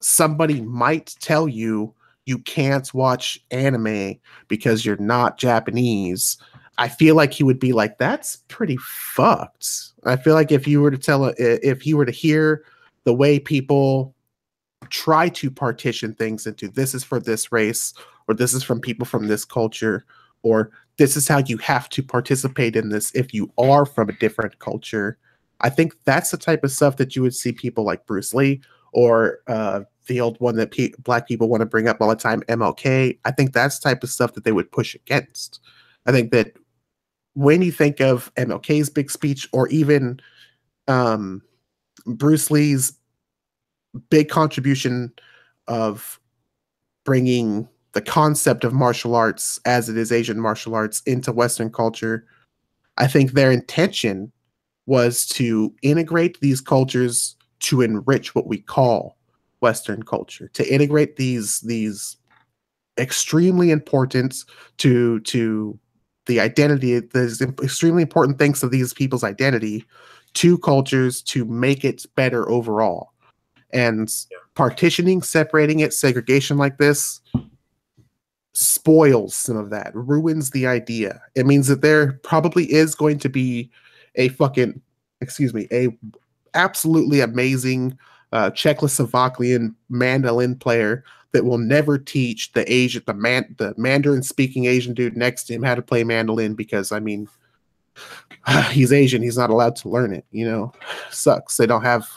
somebody might tell you you can't watch anime because you're not Japanese, I feel like he would be like, that's pretty fucked. I feel like if he were to hear the way people try to partition things into, this is for this race, or this is from people from this culture, or this is how you have to participate in this if you are from a different culture, I think that's the type of stuff that you would see people like Bruce Lee, or the old one that black people want to bring up all the time, MLK. I think that's the type of stuff that they would push against. I think that when you think of MLK's big speech, or even Bruce Lee's big contribution of bringing the concept of martial arts as it is Asian martial arts into Western culture, I think their intention was to integrate these cultures to enrich what we call Western culture, to integrate these extremely important to the identity, these extremely important things of these people's identity, to cultures, to make it better overall. And partitioning, separating it, segregation like this spoils some of that, ruins the idea. It means that there probably is going to be a absolutely amazing Czechoslovakian mandolin player that will never teach the Mandarin speaking Asian dude next to him how to play mandolin, because I mean, he's Asian, he's not allowed to learn it, sucks. They don't have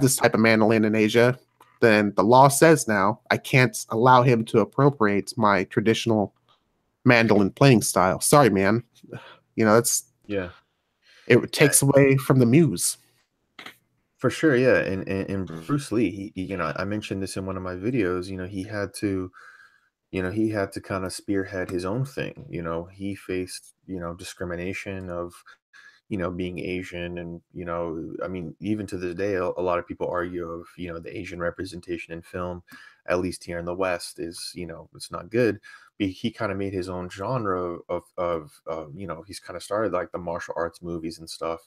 this type of mandolin in Asia. Then the law says now I can't allow him to appropriate my traditional mandolin playing style. Sorry, man. It takes away from the muse. For sure, yeah. And Bruce Lee, I mentioned this in one of my videos. He had to kind of spearhead his own thing. He faced discrimination of being Asian, and I mean, even to this day, a lot of people argue of the Asian representation in film, at least here in the West, is it's not good. He kind of made his own genre of he's kind of started like the martial arts movies and stuff,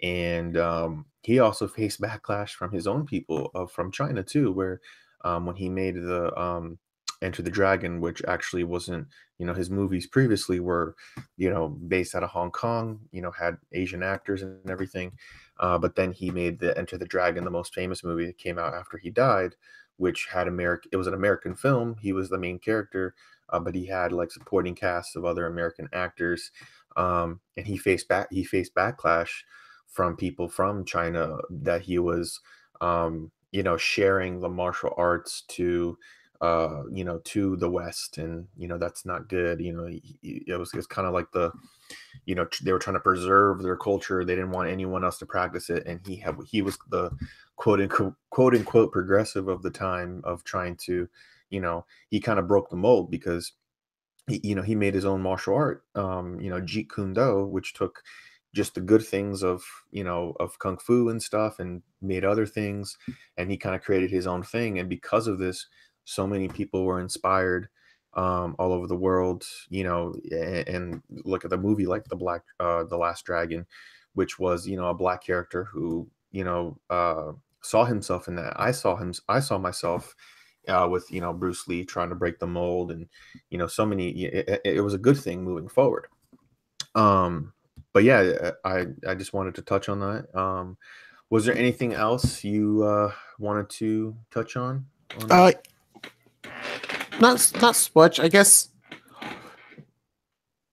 and he also faced backlash from his own people from China too, where when he made the Enter the Dragon, which actually wasn't, his movies previously were, based out of Hong Kong, had Asian actors and everything. But then he made the Enter the Dragon, the most famous movie that came out after he died, which had it was an American film. He was the main character, but he had like supporting casts of other American actors. And he faced backlash from people from China that he was, sharing the martial arts to the West, and that's not good. It was kind of like they were trying to preserve their culture. They didn't want anyone else to practice it, and he was the quote unquote progressive of the time, of trying to, he kind of broke the mold, because he made his own martial art, Jeet Kune Do, which took just the good things of kung fu and stuff, and made other things, and he kind of created his own thing. And because of this, so many people were inspired all over the world, and look at the movie like The Last Dragon, which was, a black character who, saw himself in that. I saw myself with, Bruce Lee trying to break the mold, and, so many, it was a good thing moving forward. But yeah, I just wanted to touch on that. Was there anything else you wanted to touch on? Uh, not so much. I guess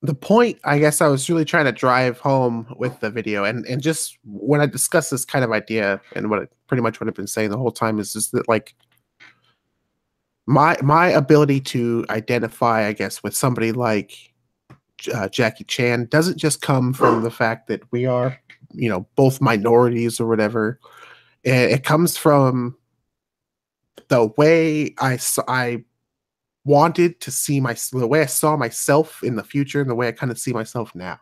the point I guess I was really trying to drive home with the video, and just when I discuss this kind of idea, and pretty much what I've been saying the whole time is just that, like, my ability to identify, I guess, with somebody like Jackie Chan doesn't just come from the fact that we are, both minorities or whatever. It comes from the way I wanted to see the way I saw myself in the future, and the way I kind of see myself now.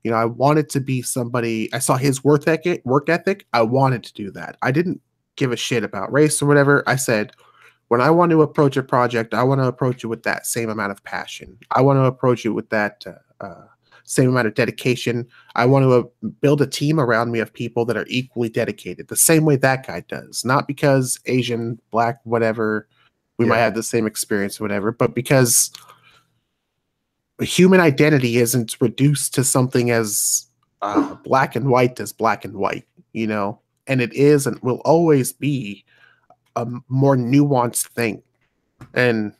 I wanted to be somebody. I saw his work ethic. I wanted to do that. I didn't give a shit about race or whatever. I said, when I want to approach a project, I want to approach it with that same amount of passion. I want to approach it with that same amount of dedication. I want to build a team around me of people that are equally dedicated, the same way that guy does. Not because Asian, black, whatever, we might have the same experience or whatever, but because human identity isn't reduced to something as black and white as black and white, and it is and will always be a more nuanced thing. And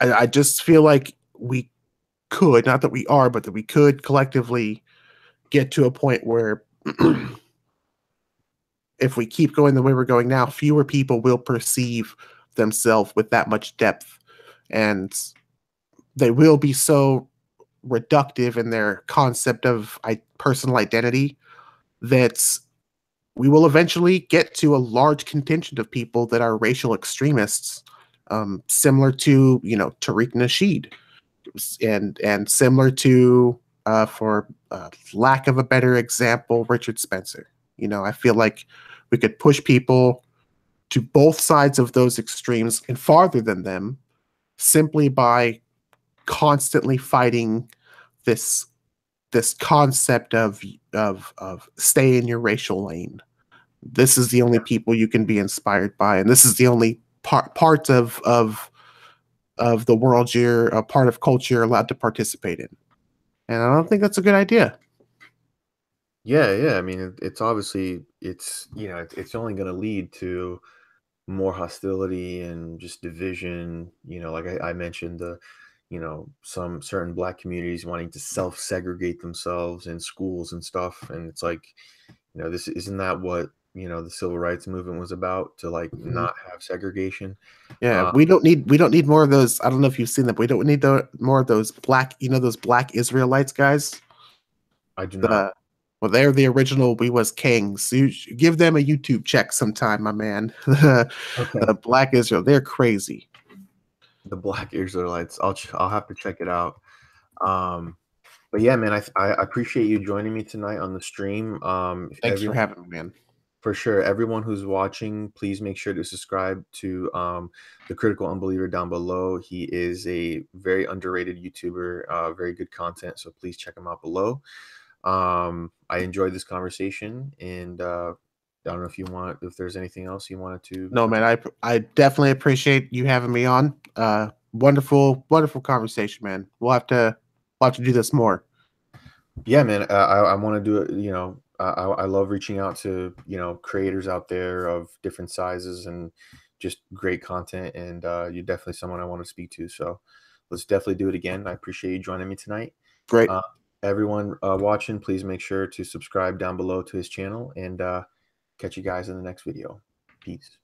I just feel like we could, not that we are, but that we could collectively get to a point where if we keep going the way we're going now, fewer people will perceive themselves with that much depth, and they will be so reductive in their concept of personal identity that we will eventually get to a large contingent of people that are racial extremists, similar to Tariq Nasheed, and similar to, for lack of a better example, Richard Spencer. I feel like we could push people to both sides of those extremes and farther than them simply by constantly fighting this concept of stay in your racial lane. This is the only people you can be inspired by, and this is the only part of the world you're a part of, culture you're allowed to participate in. And I don't think that's a good idea. Yeah. I mean, it's obviously it's only going to lead to more hostility and just division. Like I mentioned, some certain black communities wanting to self-segregate themselves in schools and stuff, and it's like, this isn't that what the civil rights movement was about, to like not have segregation. Yeah, we don't need more of those. I don't know if you've seen them. We don't need more of those black, those black Israelites guys. I do not. Well, they're the original We Was Kings. You give them a YouTube check sometime, my man. The Black Israel, they're crazy. The Black Israelites. I'll have to check it out. But yeah, man, I appreciate you joining me tonight on the stream. Thanks for having me, man. For sure. Everyone who's watching, please make sure to subscribe to the Critical Unbeliever down below. He is a very underrated YouTuber, very good content. So please check him out below. I enjoyed this conversation, and I don't know if there's anything else you wanted to. No, man, I definitely appreciate you having me on. Wonderful conversation, man. We'll have to do this more. Yeah, man. I want to do it. I love reaching out to creators out there of different sizes and just great content, and you're definitely someone I want to speak to. So let's definitely do it again. I appreciate you joining me tonight. Great. Everyone watching, please make sure to subscribe down below to his channel, and catch you guys in the next video. Peace.